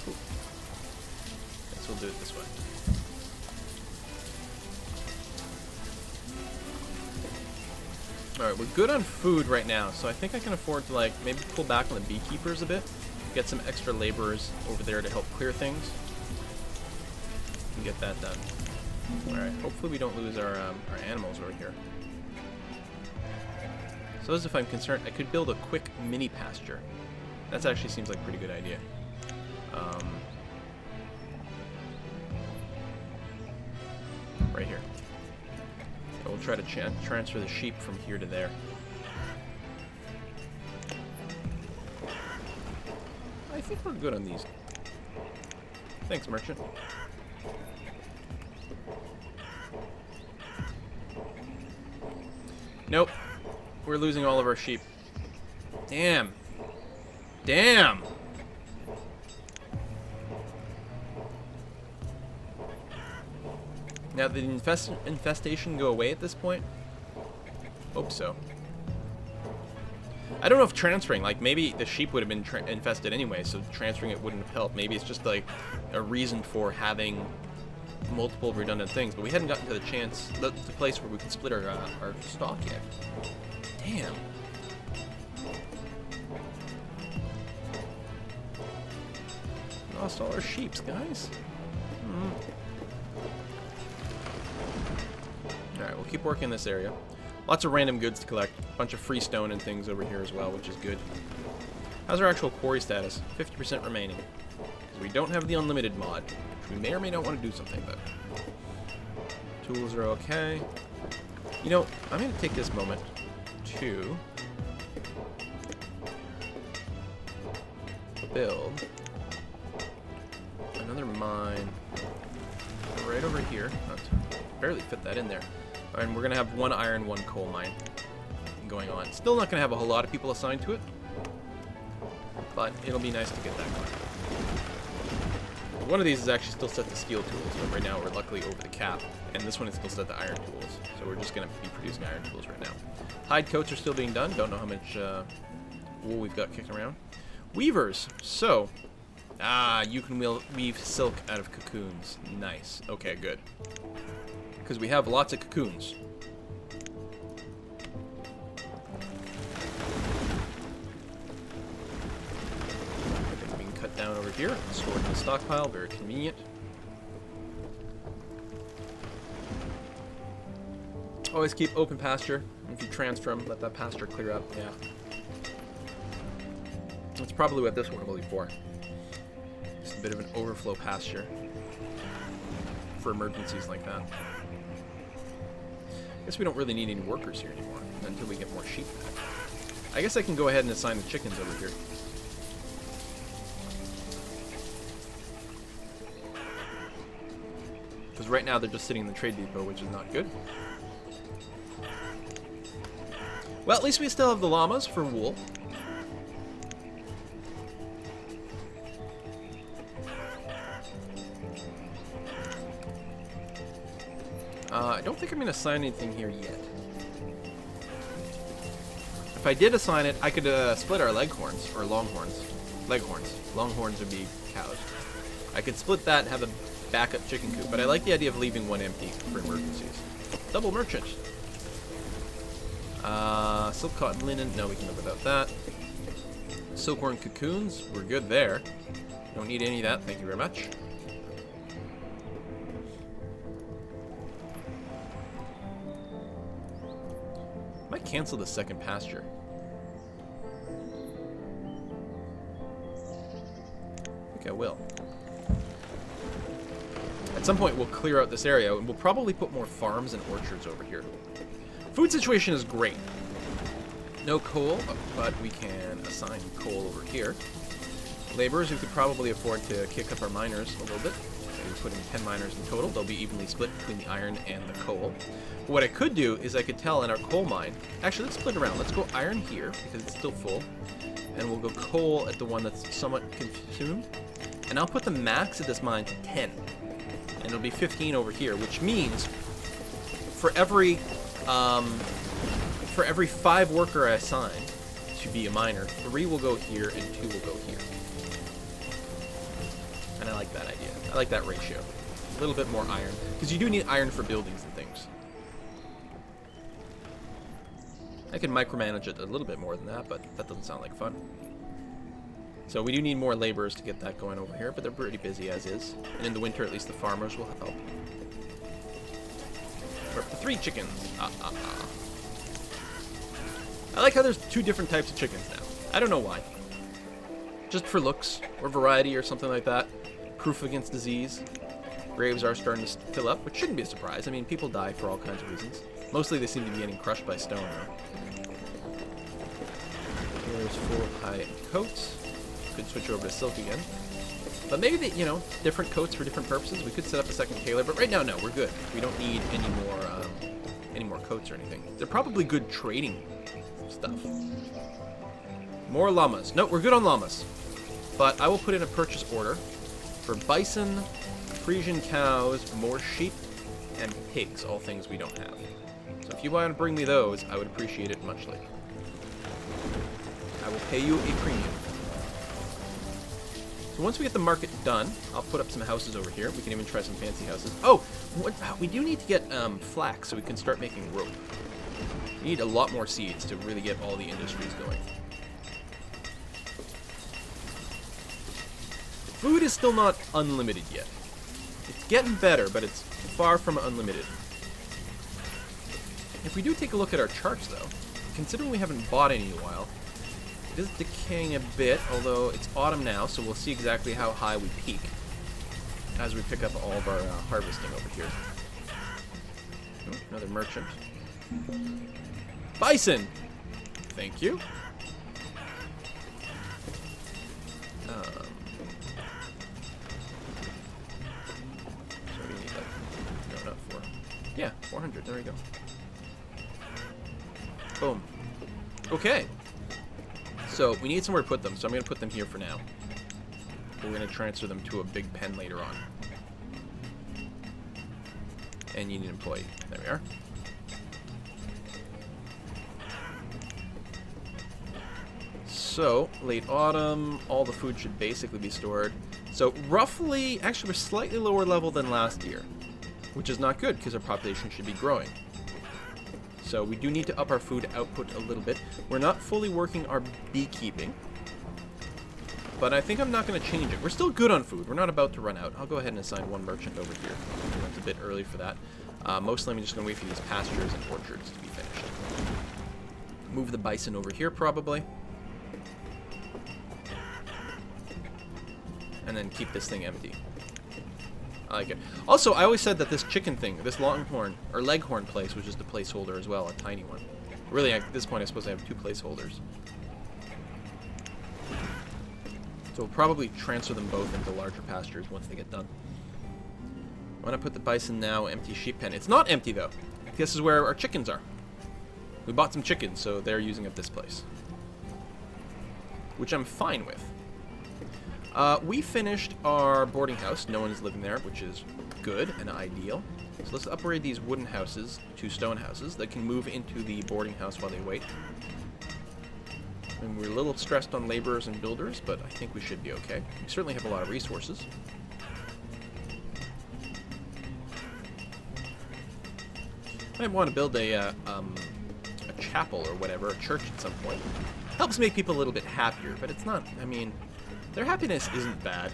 Ooh. Guess we'll do it this way. but... Alright, we're good on food right now, so I think I can afford to, like, maybe pull back on the beekeepers a bit. Get some extra laborers over there to help clear things. And get that done. Alright, hopefully we don't lose our animals over here. So as if I'm concerned, I could build a quick mini pasture. That actually seems like a pretty good idea. Right here. So we'll try to transfer the sheep from here to there. I think we're good on these. Thanks, merchant. Nope. We're losing all of our sheep. Damn. Damn! Now, did the infestation go away at this point? Hope so. I don't know if transferring, like, maybe the sheep would have been infested anyway, so transferring it wouldn't have helped. Maybe it's just, like, a reason for having multiple redundant things, but we hadn't gotten to the place where we could split our stock yet. Damn. Lost all our sheeps, guys. Alright, we'll keep working in this area. Lots of random goods to collect. A bunch of free stone and things over here as well, which is good. How's our actual quarry status? 50% remaining. Because we don't have the unlimited mod, which we may or may not want to do something about. Tools are okay. You know, I'm going to take this moment to build another mine right over here. Barely fit that in there. And we're going to have one iron, one coal mine going on. Still not going to have a whole lot of people assigned to it, but it'll be nice to get that going. One of these is actually still set to steel tools, but right now we're luckily over the cap, and this one is still set to iron tools, so we're just going to be producing iron tools right now. Hide coats are still being done. Don't know how much wool we've got kicking around. Weavers. So, you can weave silk out of cocoons. Nice. Okay, good. Because we have lots of cocoons. Everything being cut down over here, stored in the stockpile, very convenient. Always keep open pasture. If you transfer them, let that pasture clear up. Yeah. That's probably what this one will be for. Just a bit of an overflow pasture for emergencies like that. I guess we don't really need any workers here anymore until we get more sheep back. I guess I can go ahead and assign the chickens over here. Because right now they're just sitting in the trade depot, which is not good. Well, at least we still have the llamas for wool. I don't think I'm going to assign anything here yet. If I did assign it, I could split our leghorns, or longhorns. Leghorns. Longhorns would be cows. I could split that and have a backup chicken coop, but I like the idea of leaving one empty for emergencies. Double merchant. Silk cotton linen, no, we can live without that. Silkworm cocoons, we're good there. Don't need any of that, thank you very much. Might cancel the second pasture. I think I will. At some point we'll clear out this area and we'll probably put more farms and orchards over here. Food situation is great. No coal, but we can assign coal over here. Laborers, we could probably afford to kick up our miners a little bit. Maybe put in 10 miners in total. They'll be evenly split between the iron and the coal. But what I could do is I could tell in our coal mine... Actually, let's split around. Let's go iron here, because it's still full. And we'll go coal at the one that's somewhat consumed. And I'll put the max of this mine to 10. And it'll be 15 over here, which means for every 5 worker I assign to be a miner, 3 will go here and 2 will go here. And I like that idea. I like that ratio. A little bit more iron. Because you do need iron for buildings and things. I can micromanage it a little bit more than that, but that doesn't sound like fun. So we do need more laborers to get that going over here, but they're pretty busy as is. And in the winter, at least the farmers will help. We're up to 3 chickens. I like how there's 2 different types of chickens now. I don't know why. Just for looks, or variety, or something like that. Proof against disease. Graves are starting to fill up, which shouldn't be a surprise. I mean, people die for all kinds of reasons. Mostly they seem to be getting crushed by stone, though. Here's 4 high coats. Could switch over to silk again. But maybe, you know, different coats for different purposes. We could set up a second tailor, but right now, no, we're good. We don't need any more coats or anything. They're probably good trading stuff. More llamas. No, we're good on llamas. But I will put in a purchase order for bison, Frisian cows, more sheep, and pigs, all things we don't have. So if you want to bring me those, I would appreciate it muchly. I will pay you a premium. So once we get the market done, I'll put up some houses over here. We can even try some fancy houses. Oh, we do need to get flax so we can start making rope. We need a lot more seeds to really get all the industries going. Food is still not unlimited yet. It's getting better, but it's far from unlimited. If we do take a look at our charts, though, considering we haven't bought any in a while, it is decaying a bit, although it's autumn now, so we'll see exactly how high we peak as we pick up all of our harvesting over here. Oh, another merchant. Bison! Thank you. So we need like, no, not 4. Yeah, 400, there we go. Boom. Okay. So we need somewhere to put them, so I'm going to put them here for now. We're going to transfer them to a big pen later on. And you need an employee. There we are. So, late autumn, all the food should basically be stored. So roughly, actually we're slightly lower level than last year, which is not good because our population should be growing. So we do need to up our food output a little bit. We're not fully working our beekeeping, but I think I'm not going to change it. We're still good on food. We're not about to run out. I'll go ahead and assign 1 merchant over here. It's a bit early for that. Mostly I'm just going to wait for these pastures and orchards to be finished. Move the bison over here probably. And then keep this thing empty. I like it. Also, I always said that this chicken thing, this longhorn, or leghorn place was just a placeholder as well, a tiny one. Really, at this point, I suppose I have 2 placeholders. So we'll probably transfer them both into larger pastures once they get done. I want to put the bison now, empty sheep pen. It's not empty, though. This is where our chickens are. We bought some chickens, so they're using up this place. Which I'm fine with. We finished our boarding house. No one is living there, which is good and ideal. So let's upgrade these wooden houses to stone houses that can move into the boarding house while they wait. And we're a little stressed on laborers and builders, but I think we should be okay. We certainly have a lot of resources. I might want to build a chapel or whatever, a church at some point. Helps make people a little bit happier, but it's not, I mean, their happiness isn't bad.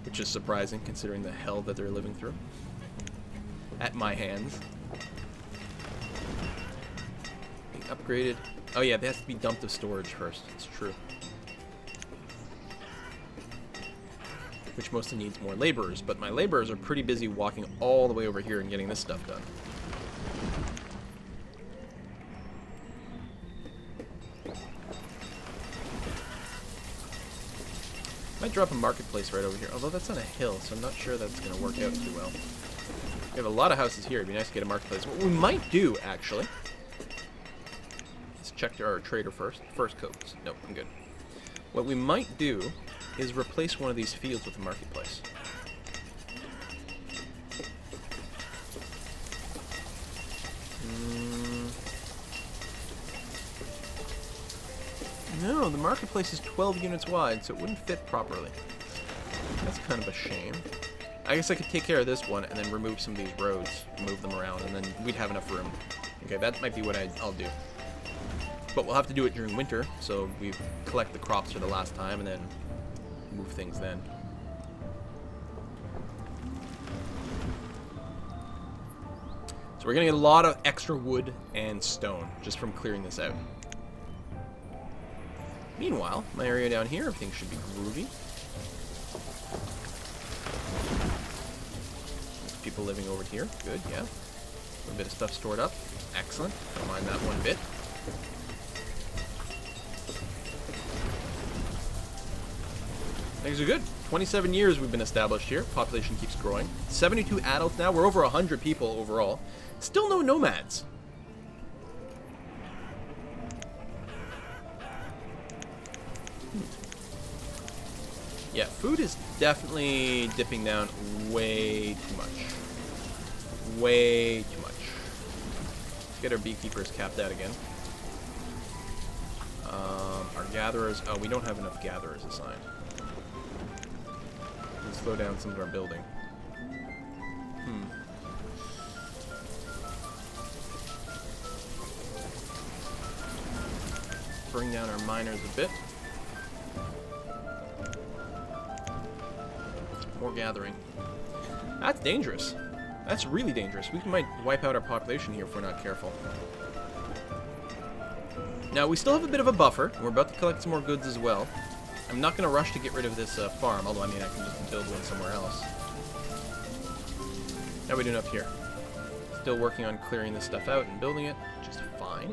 Which is surprising considering the hell that they're living through. At my hands. Being upgraded. Oh yeah, they have to be dumped to storage first. It's true. Which mostly needs more laborers, but my laborers are pretty busy walking all the way over here and getting this stuff done. Might drop a marketplace right over here, although that's on a hill, so I'm not sure that's going to work out too well. We have a lot of houses here. It'd be nice to get a marketplace. What we might do, actually, is check our trader first. First coats. Nope, I'm good. What we might do is replace one of these fields with a marketplace. No, the marketplace is 12 units wide, so it wouldn't fit properly. That's kind of a shame. I guess I could take care of this one and then remove some of these roads, move them around, and then we'd have enough room. Okay, that might be what I'll do. But we'll have to do it during winter, so we collect the crops for the last time and then move things then. So we're going to get a lot of extra wood and stone just from clearing this out. Meanwhile, my area down here, everything should be groovy. People living over here. Good, yeah. A bit of stuff stored up. Excellent. Don't mind that one bit. Things are good. 27 years we've been established here. Population keeps growing. 72 adults now. We're over 100 people overall. Still no nomads. Yeah, food is definitely dipping down way too much. Way too much. Let's get our beekeepers capped out again. Our gatherers... Oh, we don't have enough gatherers assigned. Let's slow down some of our building. Bring down our miners a bit. More gathering. That's dangerous. That's really dangerous. We might wipe out our population here if we're not careful. Now, we still have a bit of a buffer. We're about to collect some more goods as well. I'm not going to rush to get rid of this farm, although I mean I can just build one somewhere else. How are we doing up here? Still working on clearing this stuff out and building it, which is fine.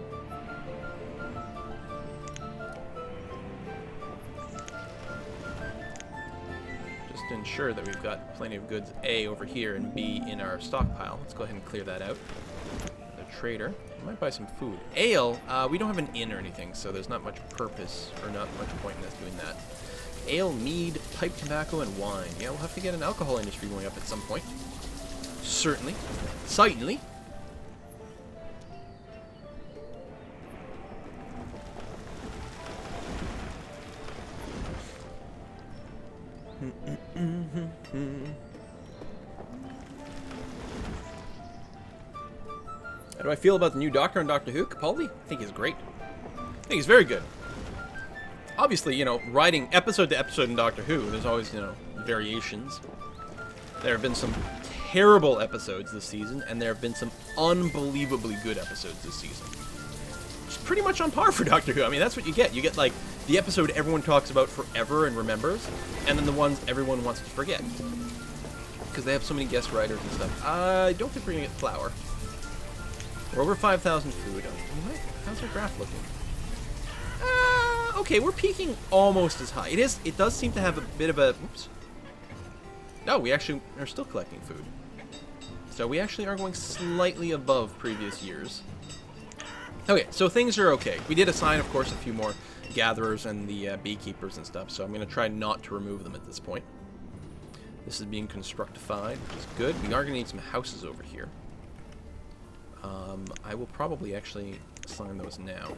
Just to ensure that we've got plenty of goods, A, over here, and B, in our stockpile. Let's go ahead and clear that out. The trader. I might buy some food. Ale, we don't have an inn or anything, so there's not much purpose, or not much point in us doing that. Ale, mead, pipe tobacco, and wine. Yeah, we'll have to get an alcohol industry going up at some point. Certainly. Certainly. How do I feel about the new Doctor on Doctor Who? Capaldi? I think he's great. I think he's very good. Obviously, you know, writing episode to episode in Doctor Who, there's always, you know, variations. There have been some terrible episodes this season, and there have been some unbelievably good episodes this season. It's pretty much on par for Doctor Who. I mean, that's what you get. You get, like, the episode everyone talks about forever and remembers, and then the ones everyone wants to forget. Because they have so many guest writers and stuff. I don't think we're going to get flour. We're over 5,000 food. How's our graph looking? Okay, we're peaking almost as high. It does seem to have a bit of a... Oops. No, we actually are still collecting food. So we actually are going slightly above previous years. Okay, so things are okay. We did assign, of course, a few more gatherers and the beekeepers and stuff, so I'm going to try not to remove them at this point. This is being constructified, which is good. We are going to need some houses over here. I will probably actually assign those now.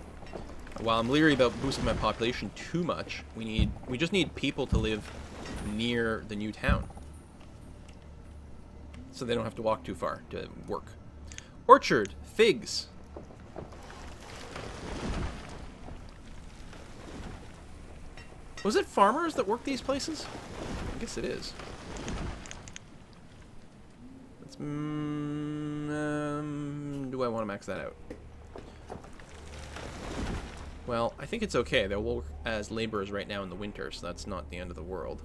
While I'm leery about boosting my population too much, we just need people to live near the new town. So they don't have to walk too far to work. Orchard, figs. Was it farmers that work these places? I guess it is. Let's, do I want to max that out? Well, I think it's okay. They'll work as laborers right now in the winter, so that's not the end of the world.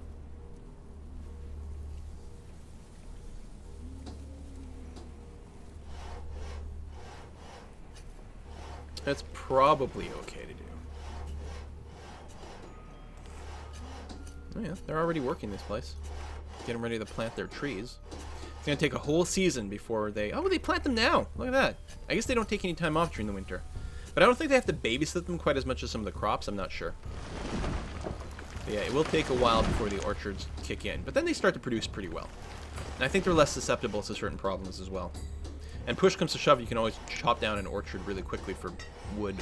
That's probably okay to do. Oh yeah, they're already working this place. Getting ready to plant their trees. It's going to take a whole season before they... Oh, they plant them now! Look at that. I guess they don't take any time off during the winter. But I don't think they have to babysit them quite as much as some of the crops. I'm not sure. But yeah, it will take a while before the orchards kick in. But then they start to produce pretty well. And I think they're less susceptible to certain problems as well. And push comes to shove, you can always chop down an orchard really quickly for wood.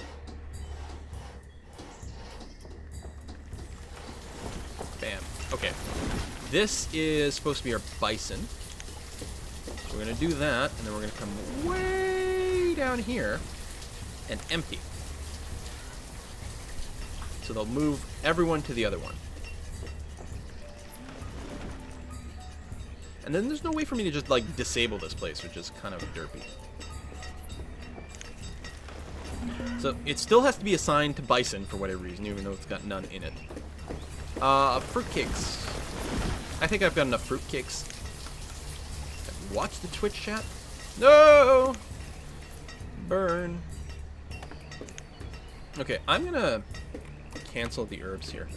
Bam. Okay. This is supposed to be our bison. So we're going to do that, and then we're going to come way down here and empty. So they'll move everyone to the other one. And then there's no way for me to just, like, disable this place, which is kind of derpy. So it still has to be assigned to bison for whatever reason, even though it's got none in it. Fruitcakes. I think I've got enough fruitcakes. Watch the Twitch chat. No! Burn. Okay, I'm gonna cancel the herbs here.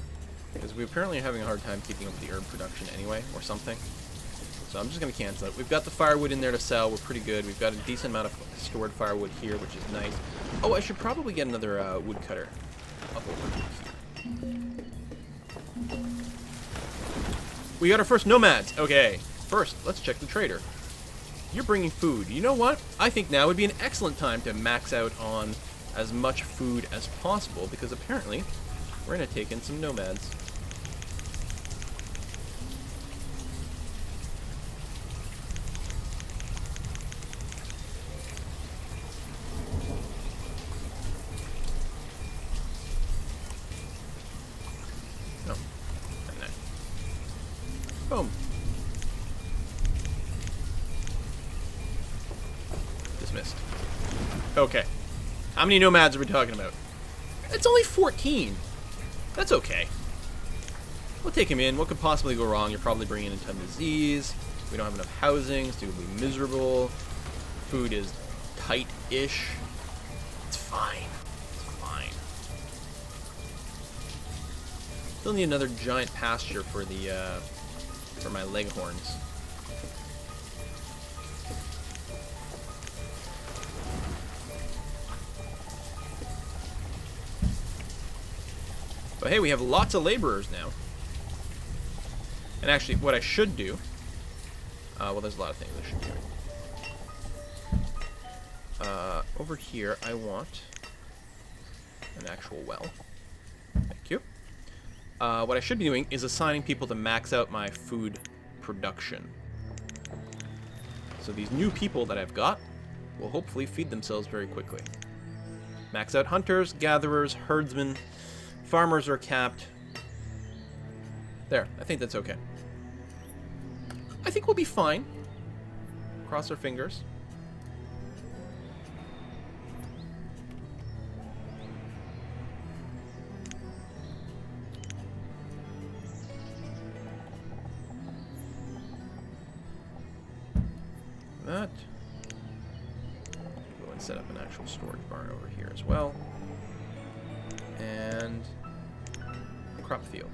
Because we apparently are having a hard time keeping up with the herb production anyway, or something. So I'm just going to cancel it. We've got the firewood in there to sell. We're pretty good. We've got a decent amount of stored firewood here, which is nice. Oh, I should probably get another woodcutter up over here. We got our first nomads. Okay. First, let's check the trader. You're bringing food. You know what? I think now would be an excellent time to max out on as much food as possible, because apparently we're going to take in some nomads. Boom. Dismissed. Okay. How many nomads are we talking about? It's only 14. That's okay. We'll take him in. What could possibly go wrong? You're probably bringing in a ton of disease. We don't have enough housing, so it'll be miserable. Food is tight-ish. It's fine. It's fine. Still need another giant pasture for the, for my leghorns. But hey, we have lots of laborers now. And actually, what I should do... well, there's a lot of things I should do. Over here, I want an actual well. Thank you. What I should be doing is assigning people to max out my food production. So these new people that I've got will hopefully feed themselves very quickly. Max out hunters, gatherers, herdsmen, farmers are capped. There, I think that's okay. I think we'll be fine. Cross our fingers. That. Go and set up an actual storage barn over here as well. And a crop field.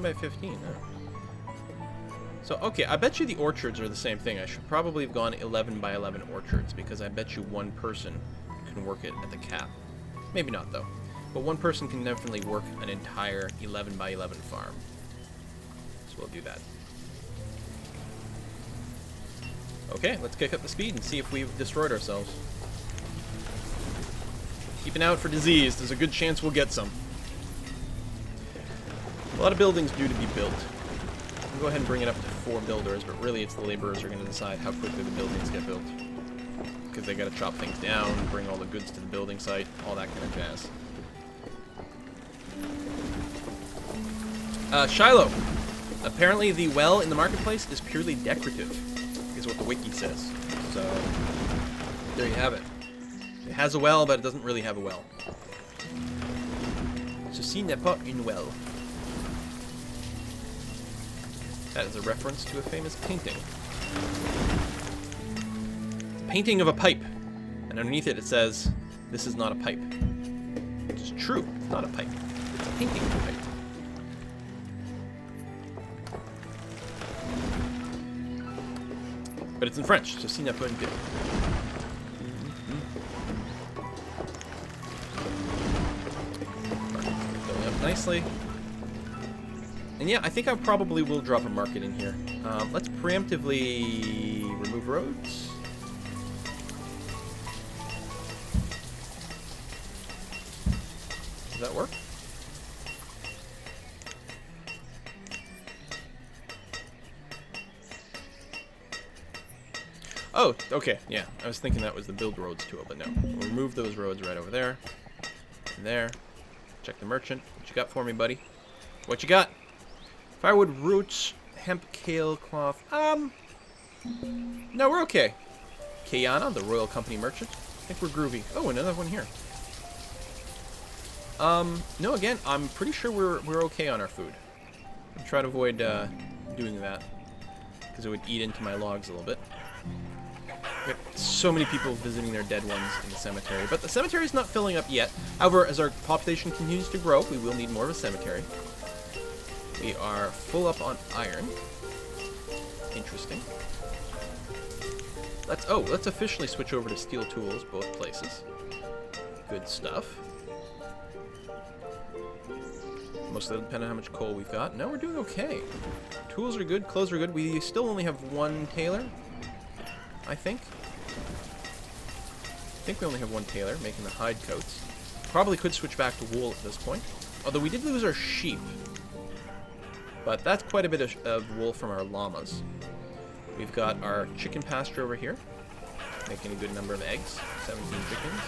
By 15, huh? So, okay, I bet you the orchards are the same thing. I should probably have gone 11 by 11 orchards, because I bet you one person can work it at the cap. Maybe not, though. But one person can definitely work an entire 11 by 11 farm. So we'll do that. Okay, let's kick up the speed and see if we've destroyed ourselves. Keep an eye out for disease. There's a good chance we'll get some. A lot of buildings due to be built. I'll go ahead and bring it up to 4 builders, but really it's the laborers who are going to decide how quickly the buildings get built. Because they got to chop things down, bring all the goods to the building site, all that kind of jazz. Shiloh. Apparently the well in the marketplace is purely decorative, is what the wiki says. So, there you have it. It has a well, but it doesn't really have a well. Ceci n'est pas une well. That is a reference to a famous painting. It's a painting of a pipe. And underneath it, it says, "This is not a pipe." Which is true. It's not a pipe. It's a painting of a pipe. But it's in French, so "Ceci n'est pas une pipe." Filling up nicely. And yeah, I think I probably will drop a market in here. Let's preemptively remove roads. Does that work? Oh, okay, yeah. I was thinking that was the build roads tool, but no. We'll remove those roads right over there. And there. Check the merchant. What you got for me, buddy? What you got? Firewood, roots, hemp, kale, cloth. No, we're okay. Kayana, the Royal Company merchant. I think we're groovy. Oh, another one here. No, again, I'm pretty sure we're okay on our food. I'll try to avoid doing that, because it would eat into my logs a little bit. We have so many people visiting their dead ones in the cemetery, but the cemetery is not filling up yet. However, as our population continues to grow, we will need more of a cemetery. We are full up on iron. Interesting. Let's officially switch over to steel tools, both places. Good stuff. Mostly depending on how much coal we've got. No, we're doing okay. Tools are good, clothes are good. We still only have one tailor, I think. I think we only have one tailor making the hide coats. Probably could switch back to wool at this point. Although we did lose our sheep. But that's quite a bit of wool from our llamas. We've got our chicken pasture over here, making a good number of eggs. 17 chickens.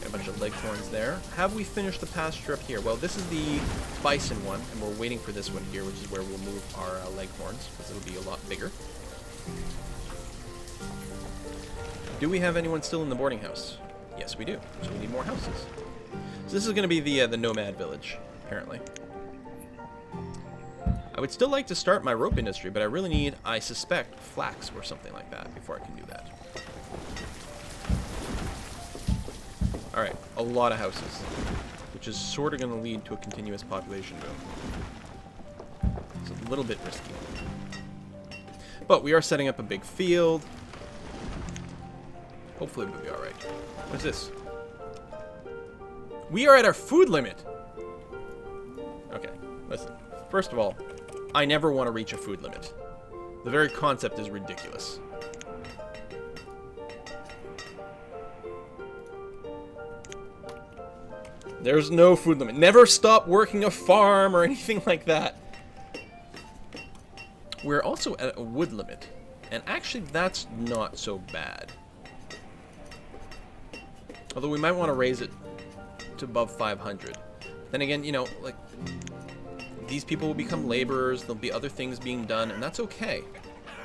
Got a bunch of leghorns there. Have we finished the pasture up here? Well, this is the bison one, and we're waiting for this one here, which is where we'll move our leghorns, because it'll be a lot bigger. Do we have anyone still in the boarding house? Yes, we do. So we need more houses. So this is going to be the nomad village, apparently. I would still like to start my rope industry, but I really need, I suspect, flax or something like that before I can do that. Alright, a lot of houses, which is sort of going to lead to a continuous population boom. It's a little bit risky. But we are setting up a big field. Hopefully we'll be alright. What's this? We are at our food limit! Okay, listen. First of all, I never want to reach a food limit. The very concept is ridiculous. There's no food limit. Never stop working a farm or anything like that. We're also at a wood limit. And actually, that's not so bad. Although we might want to raise it to above 500. Then again, you know, like, these people will become laborers, there'll be other things being done, and that's okay.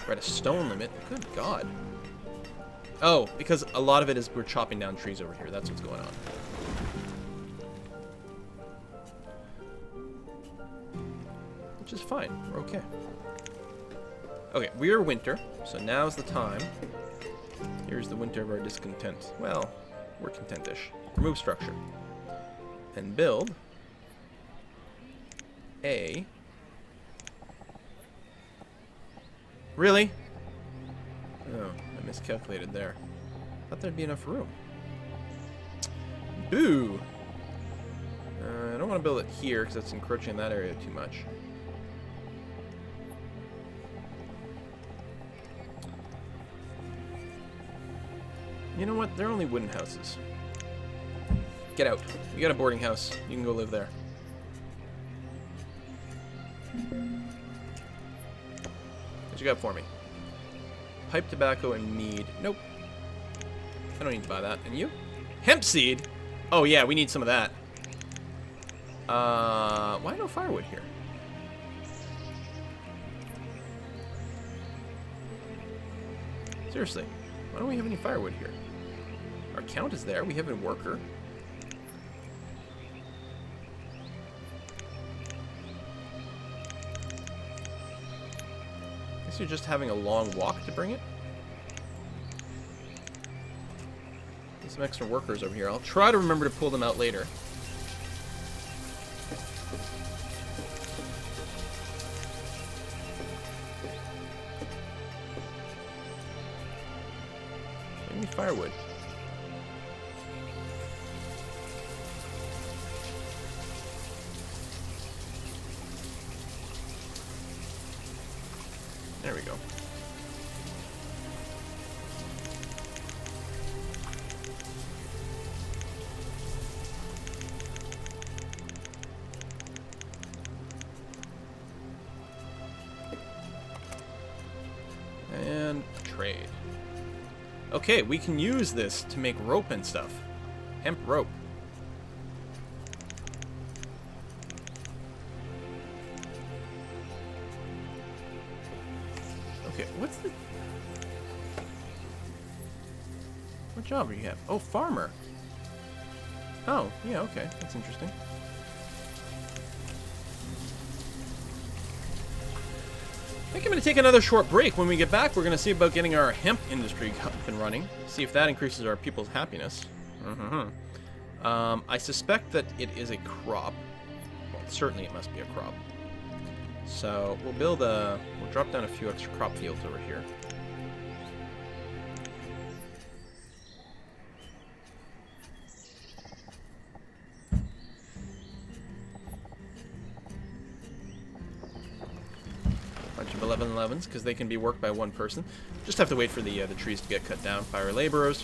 We're at a stone limit. Good God. Oh, because a lot of it is we're chopping down trees over here. That's what's going on. Which is fine. We're okay. Okay, we are winter, so now's the time. Here's the winter of our discontent. Well, we're content-ish. Remove structure. And build a... Really? Oh, I miscalculated there. Thought there'd be enough room. Boo! I don't want to build it here because that's encroaching in that area too much. You know what? They're only wooden houses. Get out. You got a boarding house. You can go live there. What you got for me? Pipe tobacco and mead. Nope. I don't need to buy that. And you? Hemp seed? Oh yeah, we need some of that. Why no firewood here? Seriously, why don't we have any firewood here? Our count is there. We have a worker. Guess you're just having a long walk to bring it. There's some extra workers over here. I'll try to remember to pull them out later. Give me firewood. There we go. Okay, we can use this to make rope and stuff. Hemp rope. Okay, what's the... What job do you have? Oh, farmer. Oh, yeah, okay. That's interesting. I think I'm going to take another short break. When we get back, we're going to see about getting our hemp industry up and running. See if that increases our people's happiness. I suspect that it is a crop. Well, certainly it must be a crop. So we'll build a... We'll drop down a few extra crop fields over here. Bunch of 1111s, because they can be worked by one person. Just have to wait for the trees to get cut down by our laborers.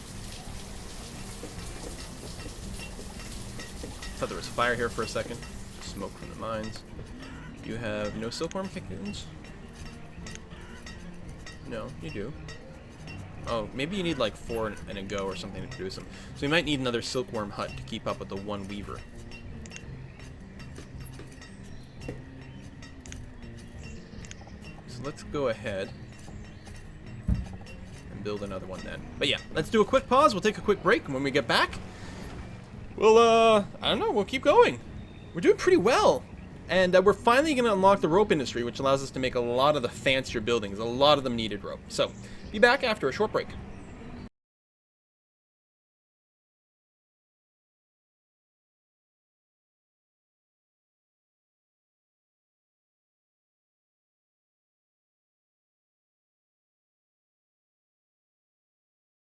Thought there was fire here for a second. Smoke from the mines. You have no silkworm cocoons? No, you do. Oh, maybe you need like 4 and a go or something to produce them. So we might need another silkworm hut to keep up with the one weaver. So let's go ahead and build another one then. But yeah, let's do a quick pause. We'll take a quick break, and when we get back, we'll, I don't know, we'll keep going. We're doing pretty well. And we're finally going to unlock the rope industry, which allows us to make a lot of the fancier buildings. A lot of them needed rope. So, be back after a short break.